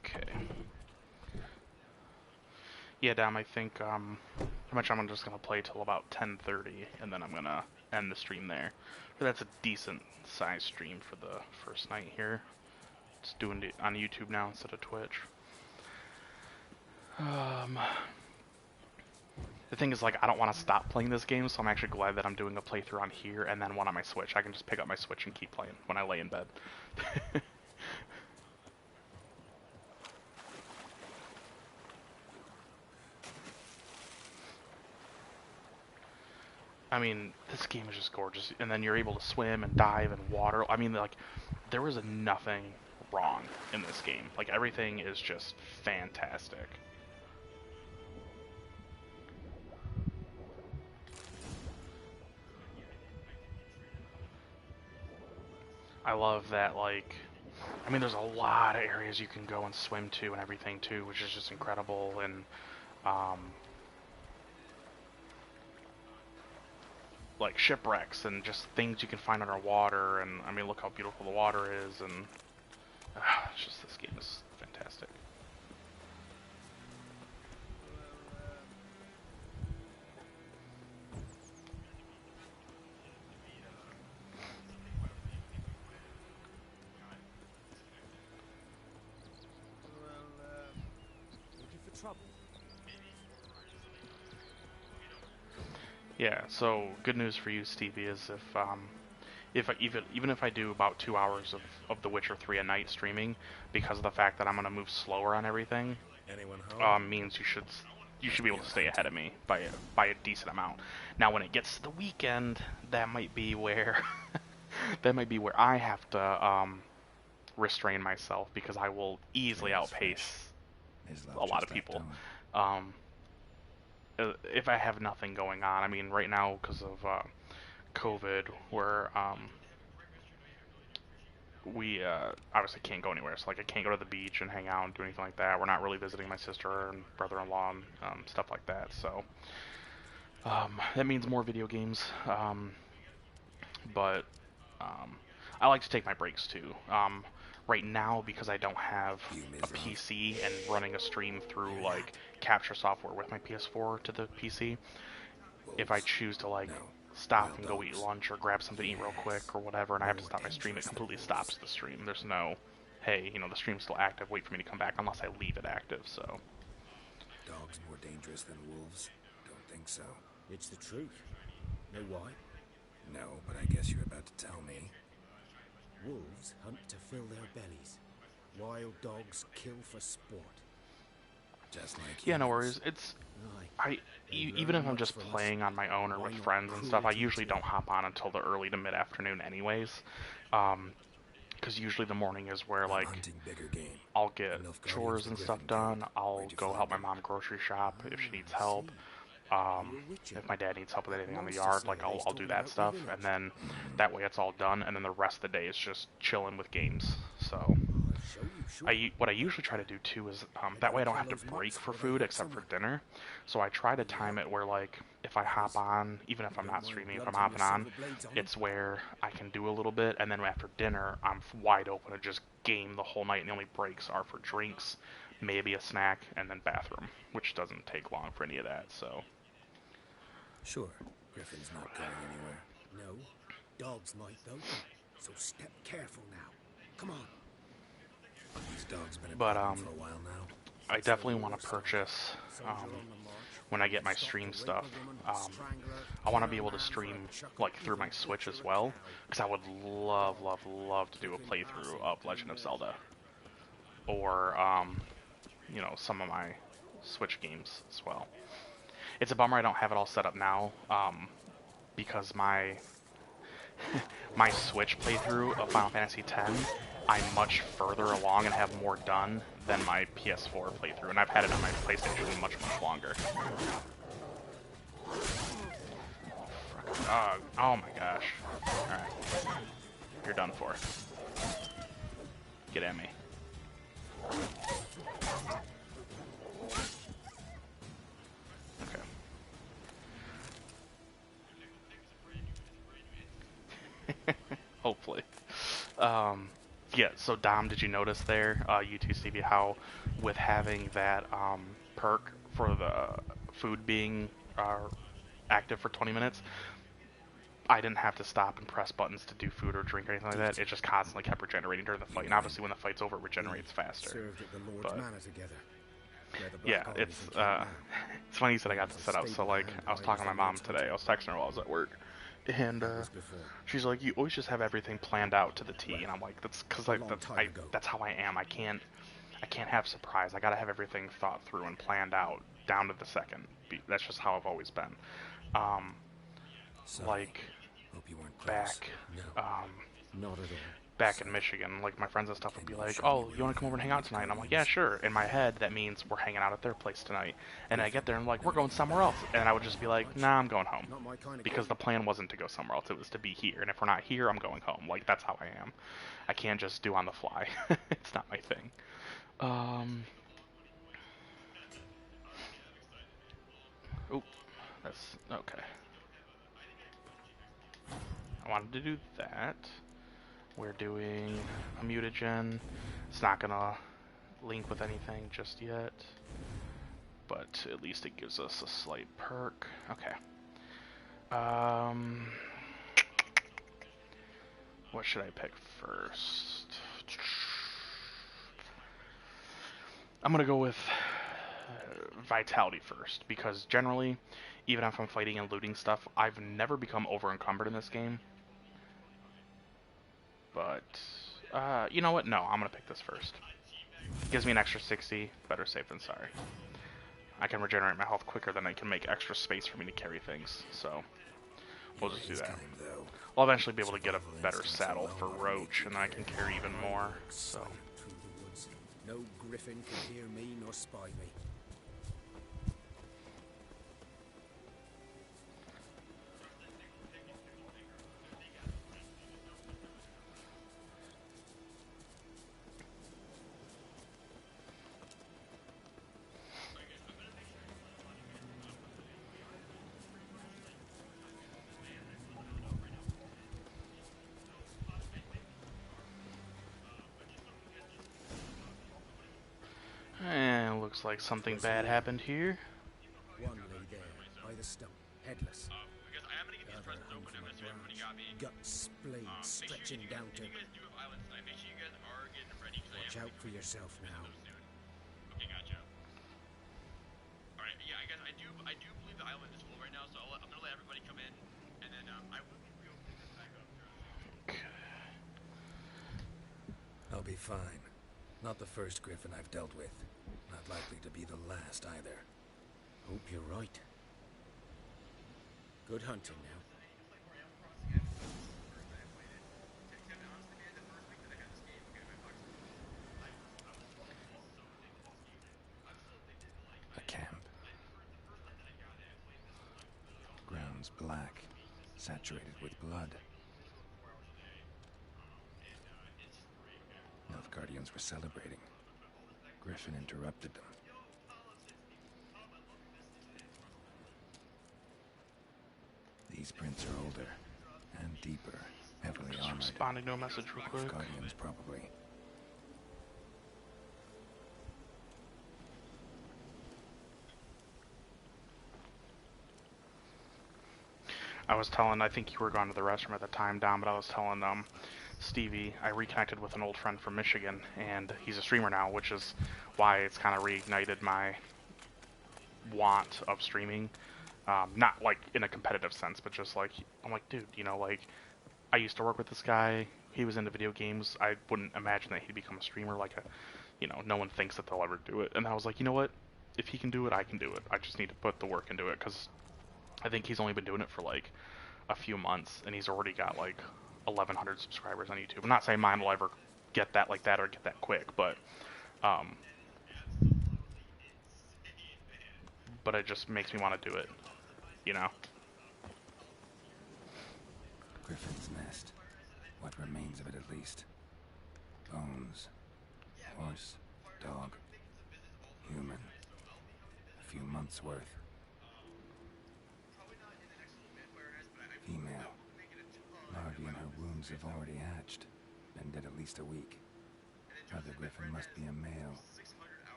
Speaker 1: Okay. Yeah, Dom, I think pretty much I'm just gonna play till about 10:30, and then I'm gonna end the stream there. But that's a decent size stream for the first night here. Just doing it on YouTube now instead of Twitch. The thing is, like, I don't want to stop playing this game, so I'm actually glad that I'm doing a playthrough on here and then one on my Switch. I can just pick up my Switch and keep playing when I lay in bed. I mean, this game is just gorgeous, and then you're able to swim and dive and water. I mean, like, there was nothing wrong in this game. Like, everything is just fantastic. I love that, like, I mean, there's a lot of areas you can go and swim to and everything, too, which is just incredible, and, like shipwrecks and just things you can find underwater, and I mean, look how beautiful the water is, and it's just, this game is fantastic.
Speaker 10: Looking for trouble?
Speaker 1: Yeah, so good news for you, Stevie, is even if I do about 2 hours of The Witcher 3 a night streaming, because of the fact that I'm gonna move slower on everything, means you should be able to stay ahead of me by a decent amount. Now, when it gets to the weekend, that might be where I have to restrain myself, because I will easily outpace a lot of people. If I have nothing going on. I mean, right now, because of COVID, we obviously can't go anywhere. So, like, I can't go to the beach and hang out and do anything like that. We're not really visiting my sister and brother-in-law and stuff like that. So, that means more video games. But I like to take my breaks, too. Right now, because I don't have a PC and running a stream through, like, capture software with my PS4 to the PC, if I choose to, like, stop and go eat lunch or grab something to eat real quick or whatever, and I have to stop my stream, it completely stops the stream. There's no, hey, you know, the stream's still active, wait for me to come back, unless I leave it active, so.
Speaker 3: Dogs more dangerous than wolves? Don't think so.
Speaker 11: It's the truth. Know why?
Speaker 3: No, but I guess you're about to tell me.
Speaker 11: Wolves hunt to fill their bellies. Wild dogs kill for sport.
Speaker 3: Just like
Speaker 1: yeah, no worries. It's even if I'm just playing on my own or with friends and stuff, I usually don't hop on until the early to mid-afternoon anyways. Because usually the morning is where, like, I'll get chores and stuff done. I'll go help my mom grocery shop if she needs help. If my dad needs help with anything on the yard, like, I'll do that stuff, and then that way it's all done, and then the rest of the day is just chilling with games. So what I usually try to do too is that way I don't have to break for food except for dinner. So I try to time it where, like, if I hop on, even if I'm not streaming, if I'm hopping on, it's where I can do a little bit, and then after dinner I'm wide open to just game the whole night, and the only breaks are for drinks, maybe a snack, and then bathroom, which doesn't take long for any of that, so.
Speaker 3: Sure, Griffin's not going anywhere.
Speaker 11: No, dogs might though, so step careful now. Come on.
Speaker 3: This dog's been a
Speaker 1: But,
Speaker 3: problem for a while now.
Speaker 1: I definitely want to purchase, when I get my stream stuff, I want to be able to stream, like, through my Switch as well, because I would love, love, love to do a playthrough of Legend of Zelda. Or, you know, some of my Switch games as well. It's a bummer I don't have it all set up now, because my my Switch playthrough of Final Fantasy X, I'm much further along and have more done than my PS4 playthrough, and I've had it on my PlayStation much, much longer. Frickin' dog. Oh my gosh. Alright. You're done for. Get at me. Okay. Hopefully. Yeah, so Dom, did you notice there, U2CB, how with having that perk for the food being active for 20 minutes, I didn't have to stop and press buttons to do food or drink or anything like that. It just constantly kept regenerating during the fight. And obviously when the fight's over, it regenerates faster. But, yeah, it's funny you said I got this set up. So, like, I was talking to my mom today. I was texting her while I was at work. And she's like, you always just have everything planned out to the T. And I'm like, that's because like that's how I am. I can't have surprise. I gotta have everything thought through and planned out down to the second. That's just how I've always been. Like back
Speaker 11: not at all.
Speaker 1: Back in Michigan, like my friends and stuff would be like, oh, you want to come over and hang out tonight? And I'm like, yeah, sure. In my head, that means we're hanging out at their place tonight. And I get there and I'm like, we're going somewhere else. And I would just be like, nah, I'm going home. Because the plan wasn't to go somewhere else. It was to be here. And if we're not here, I'm going home. Like, that's how I am. I can't just do on the fly. It's not my thing. Oh, that's okay. I wanted to do that. We're doing a mutagen. It's not gonna link with anything just yet, but at least it gives us a slight perk. Okay. What should I pick first? I'm gonna go with Vitality first, because generally, even if I'm fighting and looting stuff, I've never become over encumbered in this game. But, you know what? No, I'm going to pick this first. Gives me an extra 60. Better safe than sorry. I can regenerate my health quicker than I can make extra space for me to carry things. So, we'll just do that. I'll eventually be able to get a better saddle for Roach, and then I can carry even more. So.
Speaker 11: No griffin can hear me nor spy me.
Speaker 1: And looks like something bad happened here.
Speaker 11: One lay there, by the stump, headless. Guts, blades stretching down to. Watch out for yourself now.
Speaker 15: Okay, gotcha. Alright, yeah, I guess I do believe the island is full right now, so I'm gonna let everybody come in, and then I will be reopening this back up.
Speaker 3: Okay. I'll be fine. Not the first Griffin I've dealt with. Not likely to be the last either.
Speaker 11: Hope you're right. Good hunting now.
Speaker 3: A camp. Ground's black, saturated with blood. Nilfgaardians were celebrating. Griffin interrupted them. These prints are older and deeper, heavily
Speaker 1: Just
Speaker 3: armored.
Speaker 1: responding to a message real quick.
Speaker 3: Nilfgaardians, probably.
Speaker 1: I was telling, I think you were gone to the restroom at the time, Dom, but I was telling Stevie, I reconnected with an old friend from Michigan, and he's a streamer now, which is why it's kind of reignited my want of streaming. Not like in a competitive sense, but just like, I'm like, dude, you know, like, I used to work with this guy, he was into video games, I wouldn't imagine that he'd become a streamer, like no one thinks that they'll ever do it, and I was like, you know what, if he can do it, I can do it, I just need to put the work into it, because I think he's only been doing it for like a few months, and he's already got like 1,100 subscribers on YouTube. I'm not saying mine will ever get that like that or get that quick, but it just makes me want to do it, you know?
Speaker 3: Griffin's nest. What remains of it, at least. Bones. Horse. Dog. Human. A few months' worth. Female. Larvae in her wounds have already hatched. Been dead at least a week. Other Griffin must be a male.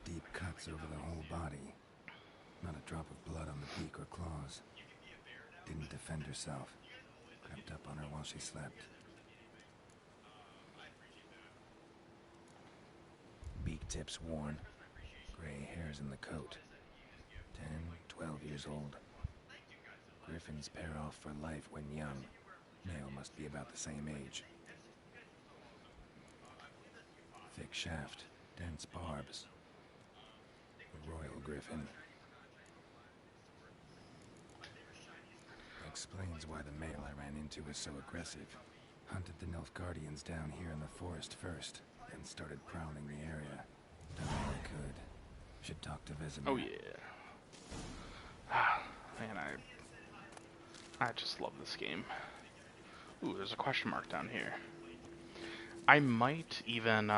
Speaker 3: Deep cuts over the whole body. Not a drop of blood on the beak or claws. Didn't defend herself. Crept up on her while she slept. Beak tips worn. Gray hairs in the coat. 10, 12 years old. Griffins pair off for life when young. Male must be about the same age. Thick shaft. Dense barbs. A royal griffin. Explains why the male I ran into was so aggressive. Hunted the Nilfgaardians down here in the forest first, then started prowling the area. Done all I could. Should talk to Vesemir.
Speaker 1: Oh yeah. Man, I just love this game. Ooh, there's a question mark down here. I might even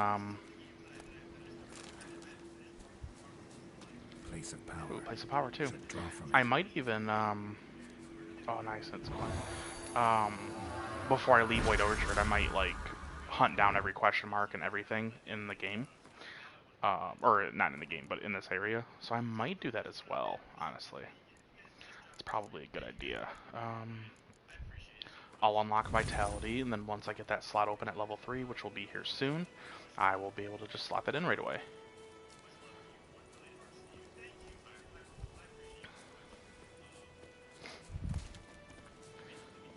Speaker 3: Place of power.
Speaker 1: Ooh, place of power too. I might even oh nice, that's cool. Before I leave White Orchard, I might like hunt down every question mark and everything in the game. Or not in the game, but in this area. So I might do that as well, honestly. It's probably a good idea. I'll unlock Vitality, and then once I get that slot open at level 3, which will be here soon, I will be able to just slot that in right away.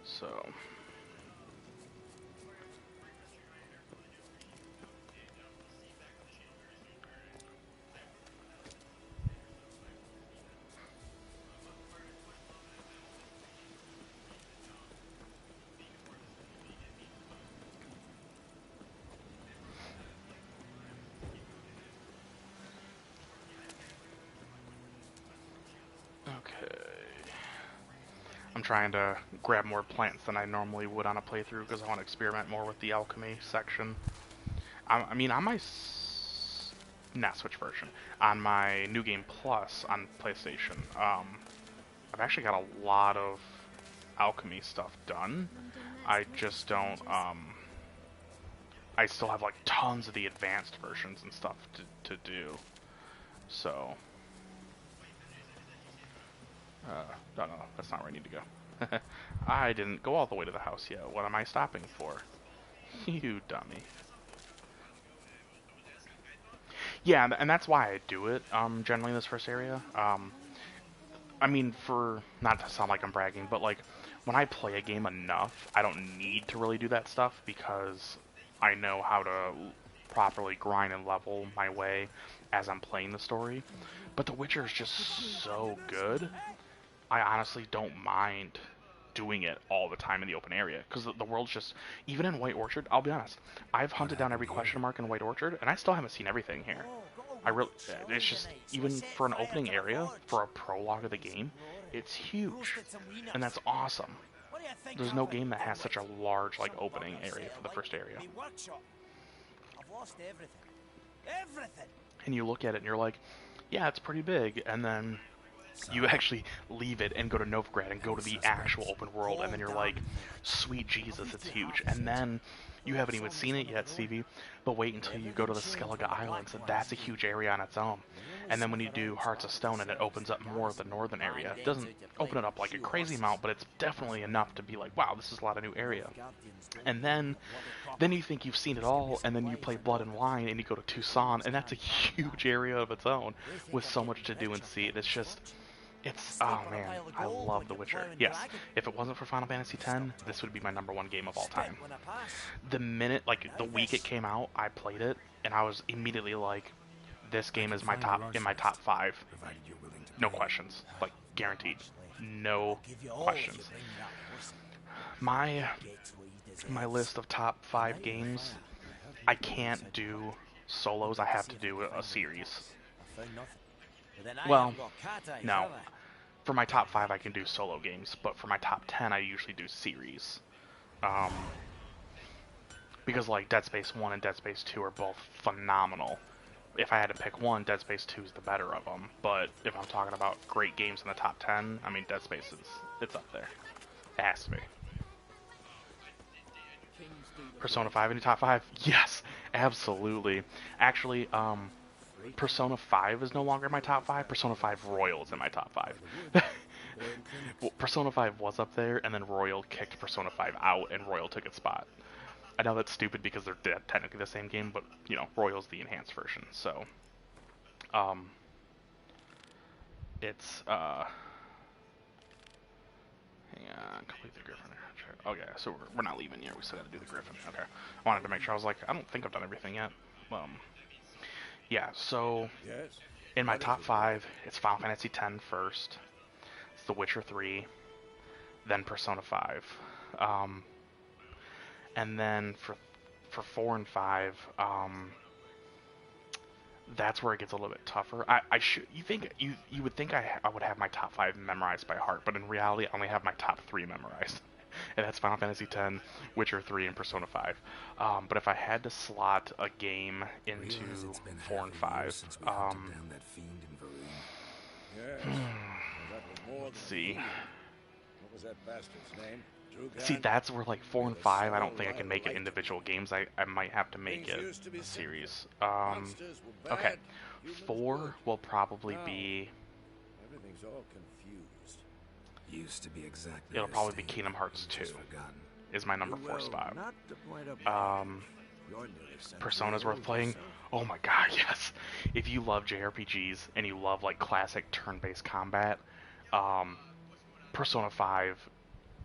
Speaker 1: So... I'm trying to grab more plants than I normally would on a playthrough because I want to experiment more with the alchemy section. I mean, on my not Switch version, on my New Game Plus on PlayStation, I've actually got a lot of alchemy stuff done. I just don't, I still have like tons of the advanced versions and stuff to do. So... no, that's not where I need to go. I didn't go all the way to the house yet. What am I stopping for? You dummy. Yeah, and that's why I do it, generally in this first area. I mean, not to sound like I'm bragging, but like, when I play a game enough, I don't need to really do that stuff because I know how to properly grind and level my way as I'm playing the story. But The Witcher is just so good. I honestly don't mind doing it all the time in the open area because the world's just, even in White Orchard, I'll be honest, I've hunted down every question mark in White Orchard and I still haven't seen everything here. It's just, even for an opening area, for a prologue of the game, it's huge, and that's awesome. There's no game that has such a large, like, opening area for the first area. And you look at it and you're like, yeah, it's pretty big, and then you actually leave it and go to Novigrad and go to the actual open world, and then you're like, sweet Jesus, it's huge. And then You haven't even seen it yet, CV, but wait until you go to the Skellige Islands, and that's a huge area on its own. And then when you do Hearts of Stone and it opens up more of the northern area, it doesn't open it up like a crazy amount, but it's definitely enough to be like, wow, this is a lot of new area. And then you think you've seen it all, and then you play Blood and Wine, and you go to Tucson, and that's a huge area of its own, with so much to do and see. It's just... oh man, I love The Witcher. Yes, if it wasn't for Final Fantasy X, this would be my #1 game of all time. The minute, like, the week it came out, I played it, and I was immediately like, this game is in my top 5. No questions. Like, guaranteed. No questions. My list of top 5 games, I can't do solos, I have to do a series. Well, no. For my top 5, I can do solo games, but for my top 10, I usually do series. Because, like, Dead Space 1 and Dead Space 2 are both phenomenal. If I had to pick one, Dead Space 2 is the better of them. But if I'm talking about great games in the top 10, I mean, Dead Space it's up there. It has to be. Persona 5 in your top 5? Yes, absolutely. Actually, Persona 5 is no longer in my top 5. Persona 5 Royal is in my top 5. Well, Persona 5 was up there, and then Royal kicked Persona 5 out, and Royal took its spot. I know that's stupid because they're technically the same game, but, you know, Royal's the enhanced version, so... it's, hang on, complete the Griffin. Okay, so we're not leaving yet, we still gotta do the Griffin. Okay. I wanted to make sure, I was like, I don't think I've done everything yet. Yeah, so in my top 5, it's Final Fantasy X first, it's The Witcher 3, then Persona 5, and then for 4 and 5, that's where it gets a little bit tougher. You would think I would have my top 5 memorized by heart, but in reality, I only have my top 3 memorized. And that's Final Fantasy X, Witcher 3, and Persona 5. But if I had to slot a game into 4 and 5, let's see.
Speaker 4: What was that bastard's name?
Speaker 1: See, that's where, like, 4 and 5, I don't think I can make it individual games. I might have to make it a series. Okay. 4 will probably be...
Speaker 4: Everything's all confused.
Speaker 3: Used to be exactly.
Speaker 1: It'll probably be Kingdom Hearts 2. Is my number 4 spot. Persona's worth playing. Oh my god, yes. If you love JRPGs and you love, like, classic turn-based combat, Persona 5,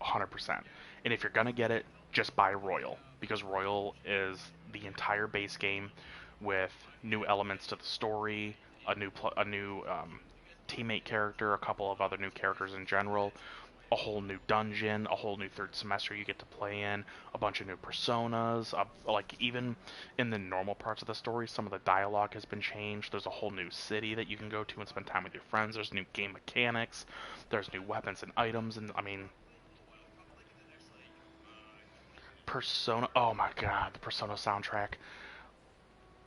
Speaker 1: 100%. And if you're gonna get it, just buy Royal, because Royal is the entire base game with new elements to the story, a new teammate character, a couple of other new characters in general, a whole new dungeon, a whole new third semester you get to play in, a bunch of new personas, like even in the normal parts of the story, some of the dialogue has been changed. There's a whole new city that you can go to and spend time with your friends. There's new game mechanics. There's new weapons and items, and I mean, Persona, oh my god, the Persona soundtrack.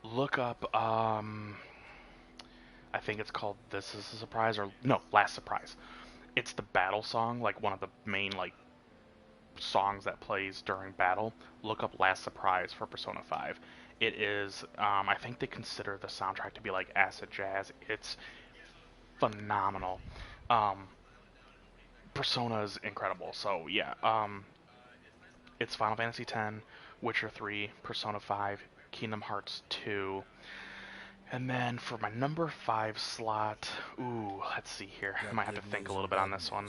Speaker 1: Look up, I think it's called This Is a Surprise, or no, Last Surprise. It's the battle song, like one of the main, like, songs that plays during battle. Look up Last Surprise for Persona 5. It is, I think they consider the soundtrack to be like acid jazz. It's phenomenal. Persona is incredible, so yeah, it's Final Fantasy X, Witcher 3, Persona 5, Kingdom Hearts 2, and then for my number 5 slot, ooh, let's see here. I might have to think a little bit on this one.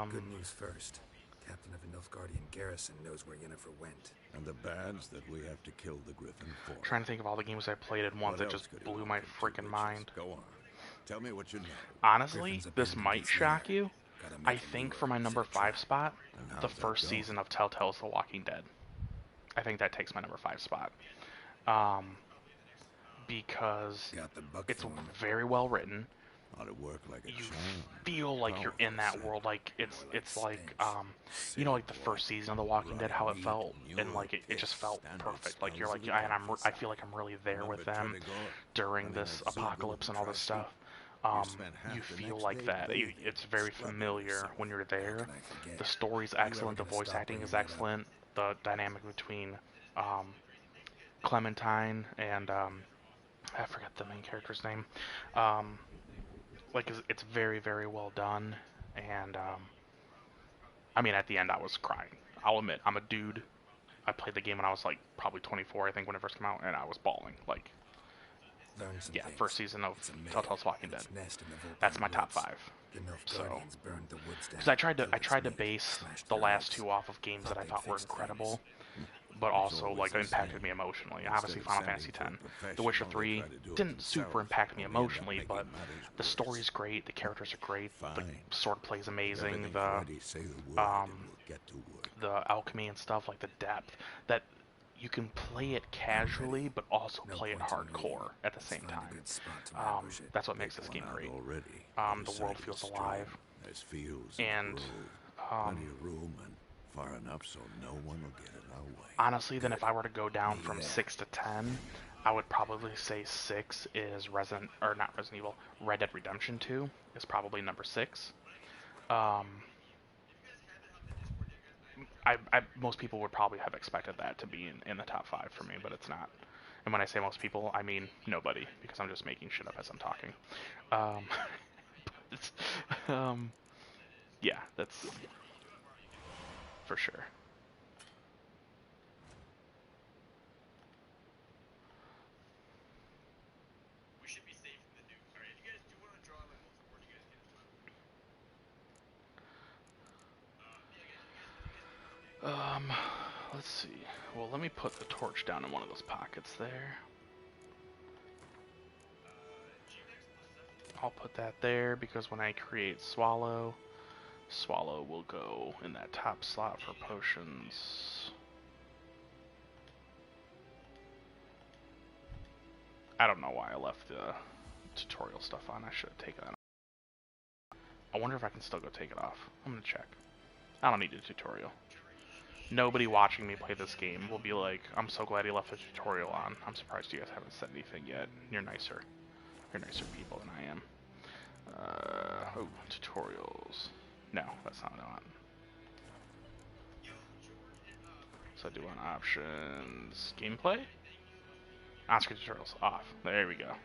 Speaker 3: Good news first. Captain of a Nilfgaardian garrison knows where Yennefer went.
Speaker 4: And the bads that we have to kill the Griffin for.
Speaker 1: Trying to think of all the games I played at once, it just blew my freaking mind.
Speaker 4: Go on. Tell me what you know.
Speaker 1: Honestly, this might shock you. I think for my number 5 spot, the first season of Telltale's The Walking Dead. I think that takes my number 5 spot. Because it's very well written. You feel like you're in that world, like it's like you know, like the first season of The Walking Dead, how it felt, and like it just felt perfect. Like you're like, I feel like I'm really there with them during this apocalypse and all this stuff. You feel like that. It's very familiar when you're there. The story's excellent. The voice acting is excellent. The dynamic between Clementine and I forget the main character's name. Like it's very, very well done, and I mean, at the end I was crying. I'll admit, I'm a dude. I played the game when I was like probably 24, I think, when it first came out, and I was bawling. Like, yeah, first season of Telltale's Walking Dead. That's my top 5. So, because I tried to base the last 2 off of games that I thought were incredible, but also like impacted me emotionally. Obviously, Final Fantasy X. The Witcher 3 didn't super impact me emotionally, but the story's great, the characters are great, the swordplay's amazing, the alchemy and stuff, like the depth that you can play it casually, but also play it hardcore at the same time. That's what makes this game great. The world feels alive, and
Speaker 4: plenty of room and far enough so no one will get in our way.
Speaker 1: Honestly, then if I were to go down from 6 to 10, I would probably say 6 is Red Dead Redemption 2 is probably number 6. Most people would probably have expected that to be in the top 5 for me, but it's not. And when I say most people, I mean nobody, because I'm just making shit up as I'm talking. Yeah, that's for sure.
Speaker 15: We should be safe from the nukes. Alright, if you guys do want to draw like multiple boards, you guys can as well.
Speaker 1: Let's see. Well, let me put the torch down in one of those pockets there. I'll put that there because when I create Swallow, Swallow will go in that top slot for potions. I don't know why I left the tutorial stuff on. I should have taken that off. I wonder if I can still go take it off. I'm gonna check. I don't need a tutorial. Nobody watching me play this game will be like, I'm so glad he left the tutorial on. I'm surprised you guys haven't said anything yet. You're nicer. You're nicer people than I am. Oh, tutorials. No, that's not what I want. So I do want options. Gameplay? On-screen tutorials off. There we go.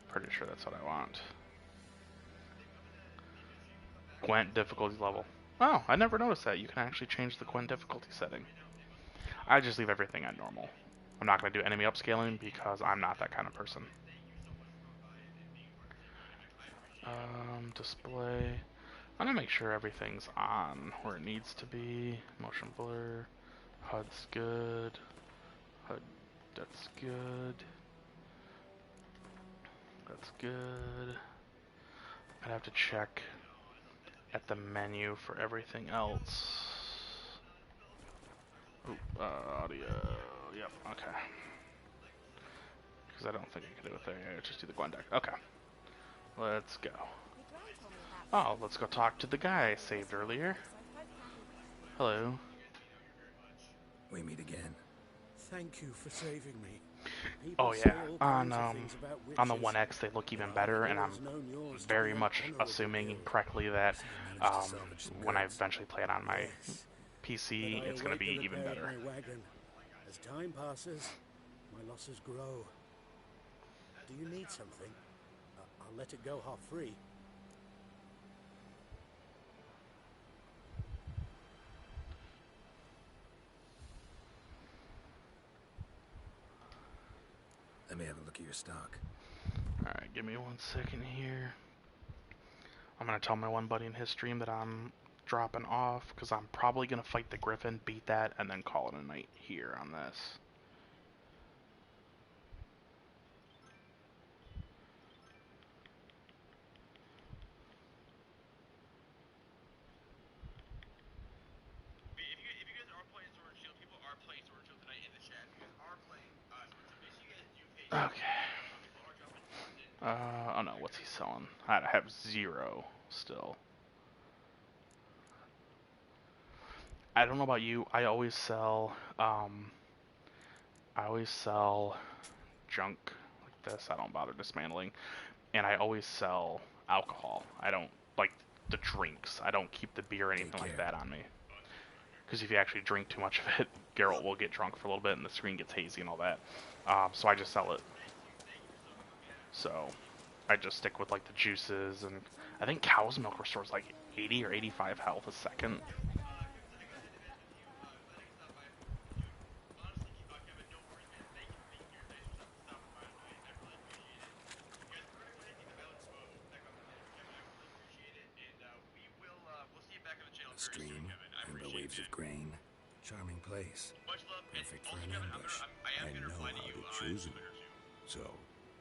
Speaker 1: Pretty sure that's what I want. Gwent difficulty level. Oh, I never noticed that. You can actually change the Gwent difficulty setting. I just leave everything at normal. I'm not going to do enemy upscaling because I'm not that kind of person. Display. I'm going to make sure everything's on where it needs to be. Motion blur. HUD's good. HUD, that's good. That's good. I'd have to check at the menu for everything else. Ooh, audio. Yep, okay. Because I don't think I can do it there. Yeah, just do the Gwent deck. Okay. Let's go. Oh, let's go talk to the guy I saved earlier. Hello.
Speaker 3: We meet again.
Speaker 11: Thank you for saving me.
Speaker 1: Oh yeah, on the One X they look even better, and I'm very much assuming correctly that when I eventually play it on my PC, it's going to be even better.
Speaker 11: As time passes, my losses grow. Do you need something? I'll let it go half free.
Speaker 3: Let me have a look at your stock.
Speaker 1: Alright, give me 1 second here. I'm going to tell my one buddy in his stream that I'm dropping off, because I'm probably going to fight the Griffin, beat that, and then call it a night here on this.
Speaker 15: If you guys are playing Sword and Shield, people are playing Sword and Shield tonight in the chat. If you guys are playing Sword and Shield, make sure you guys do pay.
Speaker 1: Okay. Oh no, what's he selling? I have 0 still. I don't know about you, I always sell junk like this. I don't bother dismantling. And I always sell alcohol. I don't like the drinks. I don't keep the beer or anything like that on me. because if you actually drink too much of it, Geralt will get drunk for a little bit and the screen gets hazy and all that. So I just sell it. So I just stick with like the juices, and I think cow's milk restores like 80 or 85 health a second.
Speaker 3: A stream and the waves of grain. Charming place. Perfect for an ambush.
Speaker 4: I know how to choose it. So,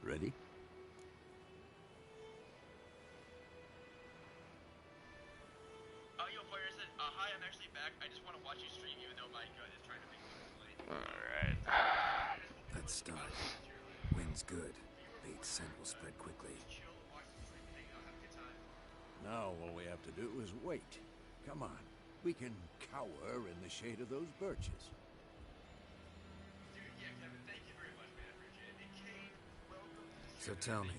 Speaker 4: ready?
Speaker 15: Yo, Fire said, hi, I'm actually back. I just want to watch you stream, even though Mike is trying to make me late.
Speaker 1: Alright.
Speaker 3: Let's start. Wind's good. Bait's scent will spread quickly.
Speaker 4: Now all we have to do is wait. Come on. We can cower in the shade of those birches.
Speaker 3: So tell me,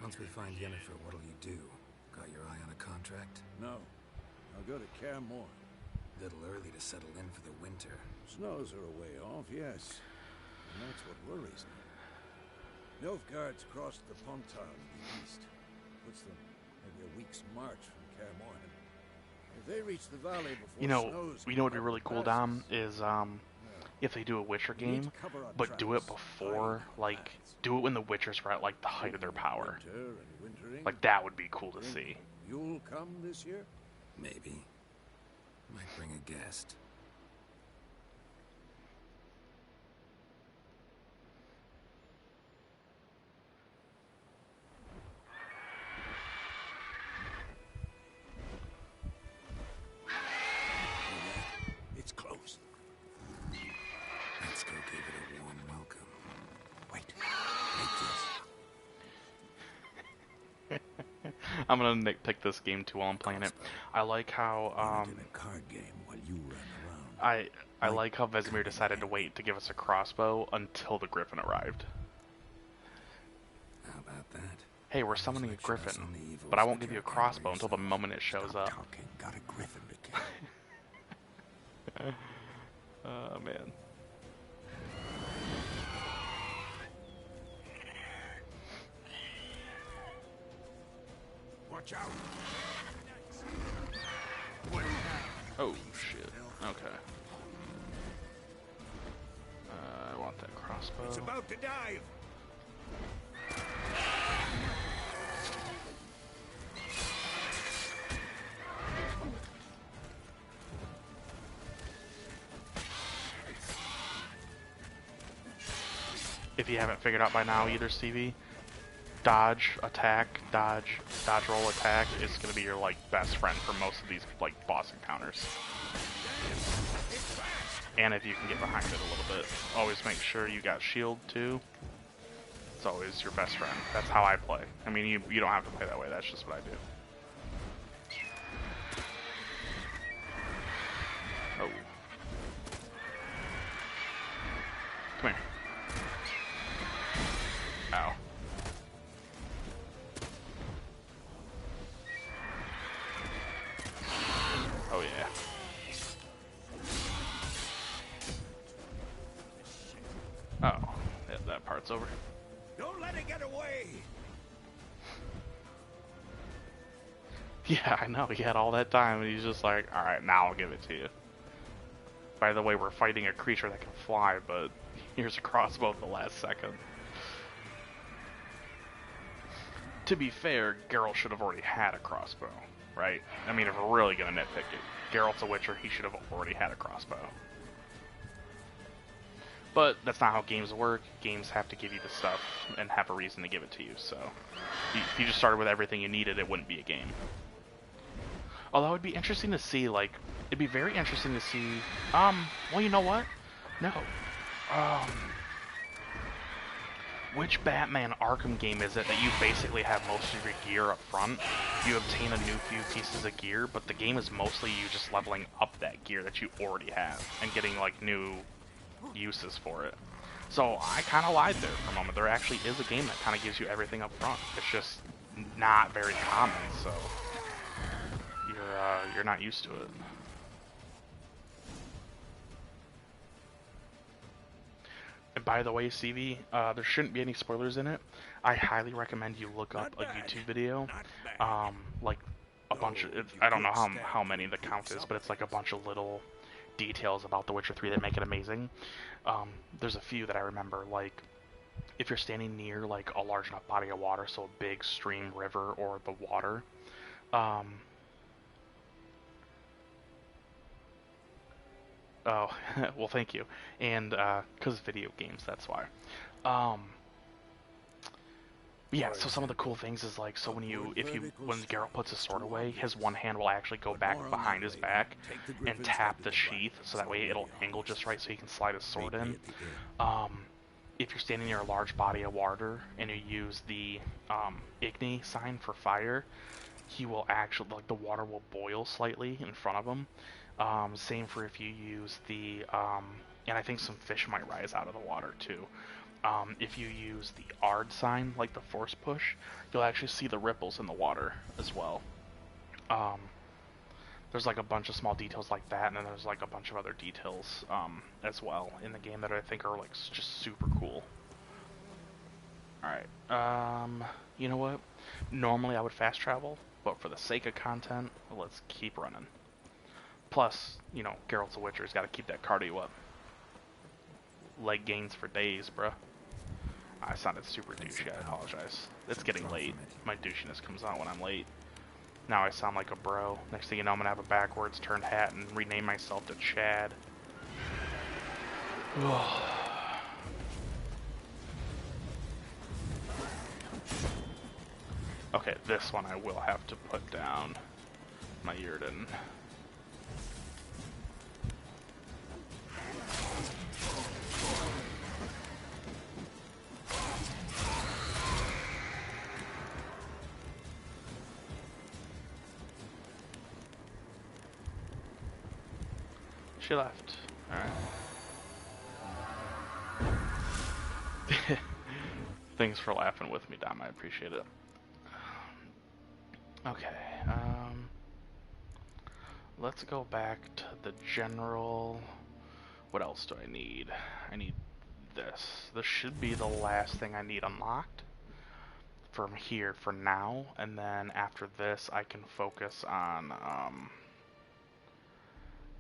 Speaker 3: once we find Yennefer, what'll you do? Got your eye on a contract?
Speaker 4: No. I'll go to Kaer Morhen.
Speaker 3: Little early to settle in for the winter.
Speaker 4: Snows are a way off, yes. And that's what worries me. Nilfgaard's crossed the Pontar in the east. Puts them maybe a week's march from Kaer Morhen. If they reach the valley before
Speaker 1: You know
Speaker 4: snows
Speaker 1: what would be really cool, Dom, is if they do a Witcher game, but do it before, like, do it when the Witchers were at, like, the height of their power. Like, that would be cool to see.
Speaker 4: You'll come this year?
Speaker 3: Maybe. Might bring a guest.
Speaker 4: It's closed.
Speaker 3: Let's go give it a warm welcome.
Speaker 4: Wait.
Speaker 1: I'm gonna nitpick this game too while I'm playing it. I like how
Speaker 4: a card game while you run around.
Speaker 1: I like how Vesemir decided to wait to give us a crossbow until the griffin arrived.
Speaker 3: How about that?
Speaker 1: Hey, we're summoning a griffin, but I won't give you a crossbow until the moment it shows up.
Speaker 4: Got a griffin to kill.
Speaker 1: Oh man.
Speaker 4: Watch out!
Speaker 1: Oh shit. Okay. I want that crossbow.
Speaker 4: It's about to dive.
Speaker 1: If you haven't figured out by now either, Stevie, dodge, attack, dodge, roll, attack is going to be your, like, best friend for most of these, like, boss encounters. And if you can get behind it a little bit. Always make sure you got shield, too. It's always your best friend. That's how I play. I mean, you don't have to play that way. That's just what I do. Oh. Come here. Ow. Oh yeah. Oh, yeah, that part's over.
Speaker 4: Don't let it get away.
Speaker 1: Yeah, I know. He had all that time, and he's just like, all right, now I'll give it to you. By the way, we're fighting a creature that can fly, but here's a crossbow at the last second. To be fair, Geralt should have already had a crossbow, right? I mean, if we're really gonna nitpick it, Geralt's a Witcher, he should have already had a crossbow. But that's not how games work. Games have to give you the stuff and have a reason to give it to you, so if you just started with everything you needed, it wouldn't be a game. Although it'd be interesting to see, like, it'd be very interesting to see, well, you know what? No. Which Batman Arkham game is it that you basically have most of your gear up front? You obtain a new few pieces of gear, but the game is mostly you just leveling up that gear that you already have and getting, like, new uses for it. So I kind of lied there for a moment. There actually is a game that kind of gives you everything up front. It's just not very common, so you're not used to it. by the way, CV, there shouldn't be any spoilers in it. I highly recommend you look up a YouTube video, like a bunch of, I don't know how many the count is, but it's like a bunch of little details about The Witcher 3 that make it amazing. There's a few that I remember, like if you're standing near like a large enough body of water, so a big stream, river, or the water, oh, well, thank you. And, because video games, that's why. Yeah, so some of the cool things is like, so when Geralt puts his sword away, his one hand will actually go back behind his back and tap the sheath, so that way it'll angle just right so he can slide his sword in. If you're standing near a large body of water and you use the Igni sign for fire, he will actually, like, the water will boil slightly in front of him. Same for if you use the, and I think some fish might rise out of the water too. If you use the Ard sign, like the force push, you'll actually see the ripples in the water as well. There's like a bunch of small details like that, and then there's like a bunch of other details as well in the game that I think are like just super cool. Alright, you know what? Normally I would fast travel, but for the sake of content, let's keep running. Plus, you know, Geralt's a Witcher, he's got to keep that cardio up. Leg gains for days, bruh. I sounded super douchey, I apologize. It's getting late. My douchiness comes out when I'm late. Now I sound like a bro. Next thing you know, I'm gonna have a backwards turned hat and rename myself to Chad. Okay, this one I will have to put down. My Yrden. She left. Alright. Thanks for laughing with me, Dom. I appreciate it. Okay. Let's go back to the general. What else do I need? I need this. This should be the last thing I need unlocked from here for now, and then after this I can focus on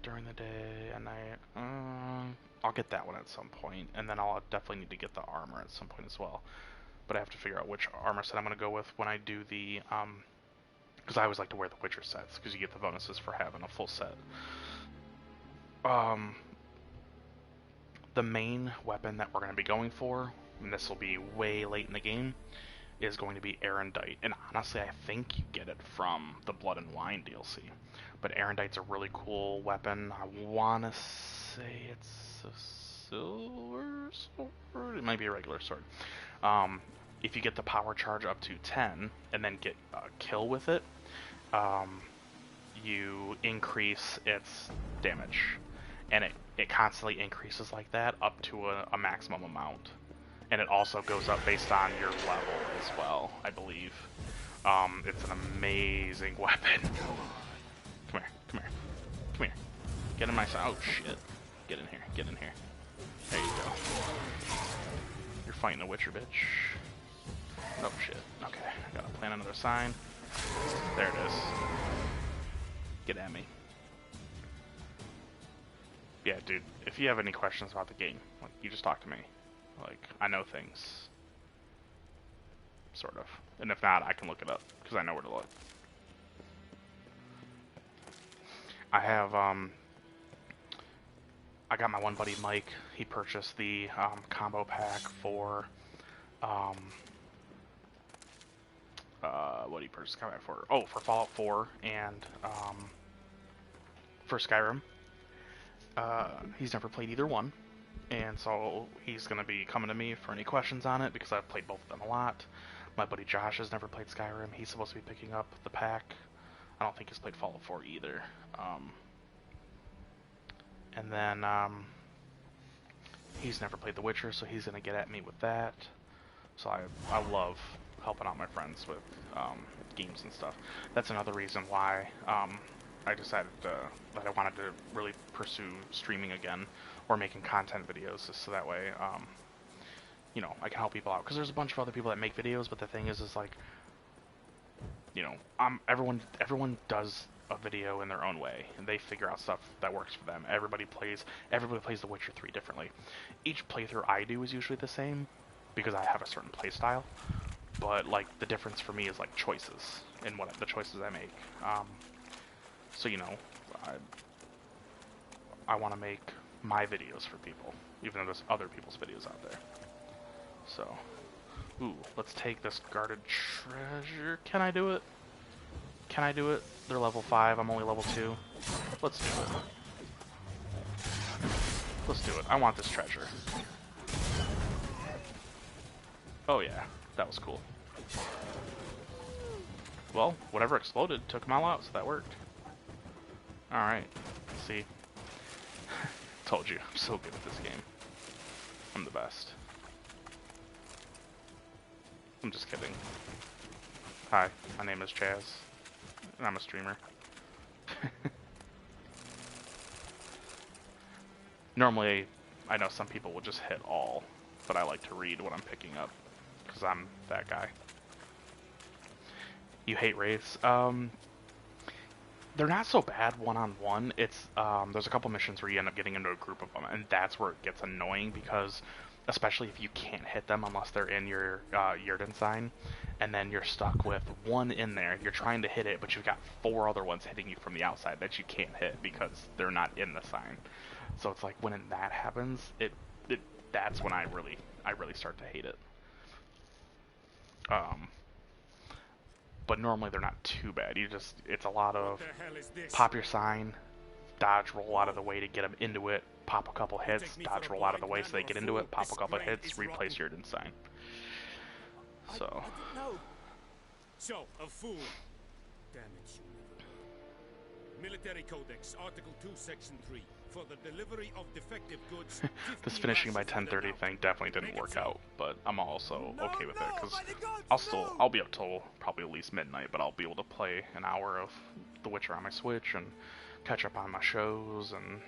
Speaker 1: during the day and night. I'll get that one at some point, and then I'll definitely need to get the armor at some point as well. But I have to figure out which armor set I'm going to go with when I do the, because I always like to wear the Witcher sets, because you get the bonuses for having a full set. The main weapon that we're going to be going for, and this will be way late in the game, is going to be Erendite. And honestly, I think you get it from the Blood and Wine DLC. But Erendite's a really cool weapon. I want to say it's a silver sword? It might be a regular sword. If you get the power charge up to 10 and then get a kill with it, you increase its damage. And it constantly increases like that up to a maximum amount. And it also goes up based on your level as well, I believe. It's an amazing weapon. Come here, come here, come here. Get in my side. Oh shit. Get in here, get in here. There you go. You're fighting a Witcher, bitch. Oh shit. Okay, I gotta plant another sign. There it is. Get at me. Yeah, dude, if you have any questions about the game, like, you just talk to me. Like, I know things. Sort of. And if not, I can look it up, because I know where to look. I have, I got my one buddy Mike, he purchased the combo pack for, what did he purchase the combo pack for? Oh, for Fallout 4 and, for Skyrim. He's never played either one, and so he's going to be coming to me for any questions on it, because I've played both of them a lot. My buddy Josh has never played Skyrim. He's supposed to be picking up the pack. I don't think he's played Fallout 4 either. And then he's never played The Witcher, so he's going to get at me with that. So I love helping out my friends with games and stuff. That's another reason why I decided that I wanted to really pursue streaming again, or making content videos, just so that way you know, I can help people out. Because there's a bunch of other people that make videos, but the thing is like, you know, everyone does a video in their own way, and they figure out stuff that works for them. Everybody plays The Witcher 3 differently. Each playthrough I do is usually the same, because I have a certain play style. But like the difference for me is like choices in what the choices I make. So you know, I want to make my videos for people, even though there's other people's videos out there. So, ooh, let's take this guarded treasure. Can I do it? Can I do it? They're level 5. I'm only level 2. Let's do it. Let's do it. I want this treasure. Oh yeah, that was cool. Well, whatever exploded took them all out, so that worked. Alright, see. Told you, I'm so good at this game. I'm the best. I'm just kidding. Hi, my name is Chaz, and I'm a streamer. Normally, I know some people will just hit all, but I like to read what I'm picking up, because I'm that guy. You hate wraiths? They're not so bad one-on-one. It's there's a couple missions where you end up getting into a group of them, and that's where it gets annoying, because especially if you can't hit them unless they're in your Yurden sign, and then you're stuck with one in there. You're trying to hit it, but you've got 4 other ones hitting you from the outside that you can't hit because they're not in the sign. So it's like when that happens, that's when I really start to hate it. But normally they're not too bad. It's a lot of pop your sign, dodge, roll out of the way to get them into it, pop a couple hits, dodge, roll out of the way so they get into it, pop a couple hits, replace your sign. So.
Speaker 13: So, a fool. Damn it, you never. Military Codex, Article 2, Section 3. For the delivery of defective goods.
Speaker 1: This finishing by 10:30 thing definitely didn't work out, but I'm also okay with it, because I'll be up till probably at least midnight, but I'll be able to play an hour of The Witcher on my Switch and catch up on my shows. And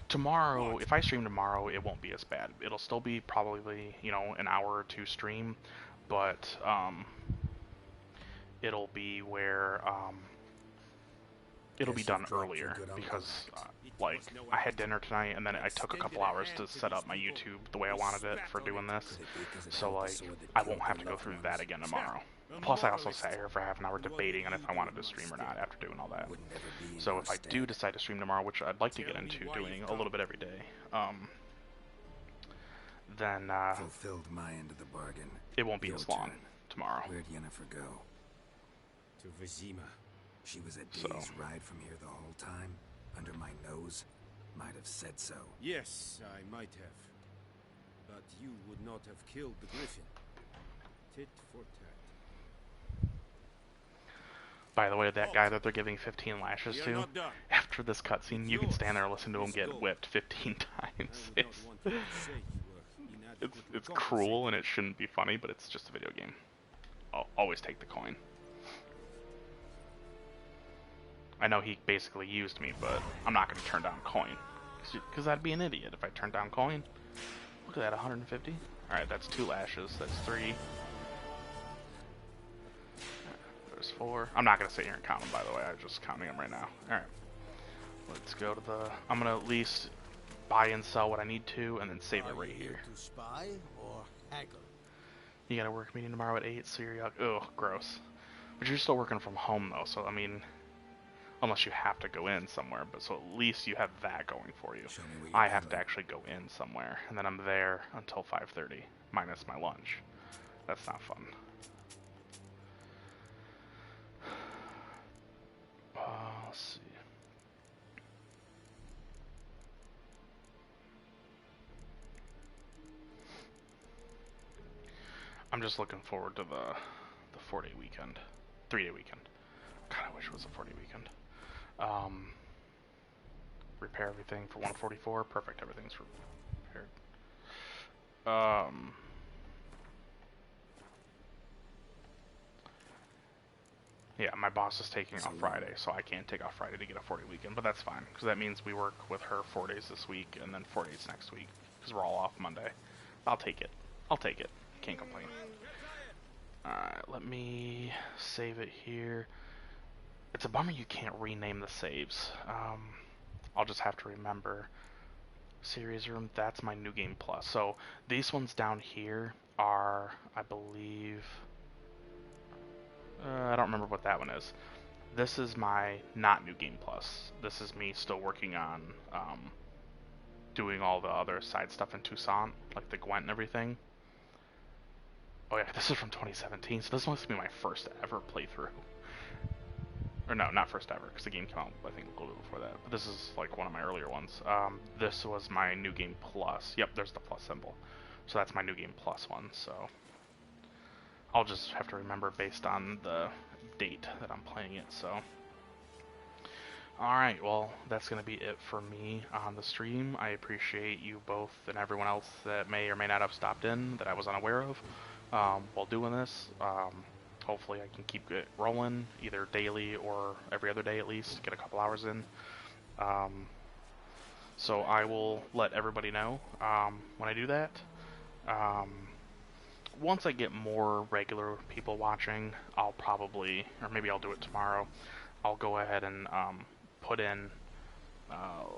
Speaker 1: tomorrow, if I stream tomorrow, it won't be as bad. It'll still be probably, you know, an hour or 2 stream, but it'll be where it'll be done earlier, because like I had dinner tonight, and then I took a couple hours to set up my YouTube the way I wanted it for doing this, so like I won't have to go through that again tomorrow. Plus I also sat here for half an hour debating on if I wanted to stream or not after doing all that. So if I do decide to stream tomorrow, which I'd like to get into doing a little bit every day, then
Speaker 3: fulfilled my end of the bargain.
Speaker 1: It won't be as long tomorrow.
Speaker 3: Where'd Yennefer go?
Speaker 13: To Vizima.
Speaker 3: She was a day's ride from here the whole time, under my nose. Might have said so.
Speaker 13: Yes, I might have. But you would not have killed the griffin. Tit for tat.
Speaker 1: By the way, that guy that they're giving 15 lashes to, after this cutscene, you can stand there and listen to him get whipped 15 times. It's cruel, and it shouldn't be funny, but it's just a video game. I'll always take the coin. I know he basically used me, but I'm not going to turn down coin, because I'd be an idiot if I turned down coin. Look at that, 150. Alright, that's 2 lashes. That's 3. There's 4. I'm not going to sit here and count them, by the way. I'm just counting them right now. Alright. Let's go to the... I'm going to at least buy and sell what I need to, and then save it right here.
Speaker 14: To spy or haggle?
Speaker 1: You got a work meeting tomorrow at 8, so you're... Ugh, gross. But you're still working from home, though, so, I mean... Unless you have to go in somewhere, but so at least you have that going for you. I have to actually go in somewhere, and then I'm there until 5:30, minus my lunch. That's not fun. Let's see. I'm just looking forward to the 4-day weekend, 3-day weekend. God, I wish it was a 4-day weekend. Repair everything for 144. Perfect, everything's repaired. Yeah, my boss is taking off Friday, so I can't take off Friday to get a 4-day weekend, but that's fine, because that means we work with her 4 days this week, and then 4 days next week. because we're all off Monday. I'll take it. I'll take it. Can't complain. Alright, let me save it here. It's a bummer you can't rename the saves. I'll just have to remember. Series room, that's my New Game Plus. So these ones down here are, I believe, I don't remember what that one is. This is my not New Game Plus. This is me still working on doing all the other side stuff in Toussaint, like the Gwent and everything. Oh yeah, this is from 2017, so this must be my first ever playthrough. Or no, not first ever, because the game came out, I think, a little bit before that. But this is, like, one of my earlier ones. This was my New Game Plus. Yep, there's the plus symbol. So that's my New Game Plus one, so... I'll just have to remember based on the date that I'm playing it, so... Alright, well, that's going to be it for me on the stream. I appreciate you both and everyone else that may or may not have stopped in that I was unaware of while doing this. Hopefully I can keep it rolling, either daily or every other day at least, get a couple hours in. So I will let everybody know when I do that. Once I get more regular people watching, I'll probably, or maybe I'll do it tomorrow, I'll go ahead and put in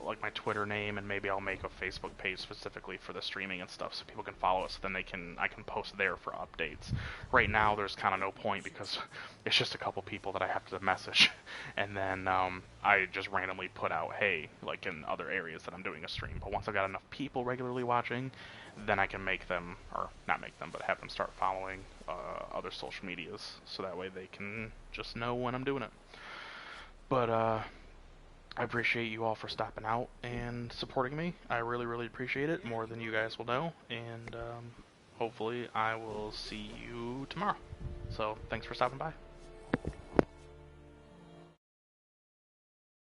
Speaker 1: like my Twitter name, and maybe I'll make a Facebook page specifically for the streaming and stuff so people can follow us, so then I can post there for updates. Right now there's kind of no point because it's just a couple people that I have to message, and then I just randomly put out, hey, like in other areas that I'm doing a stream. But once I've got enough people regularly watching, then I can make them, or not make them, but have them start following other social medias, so that way they can just know when I'm doing it. But I appreciate you all for stopping out and supporting me. I really, really appreciate it, more than you guys will know, and hopefully I will see you tomorrow. So, thanks for stopping by.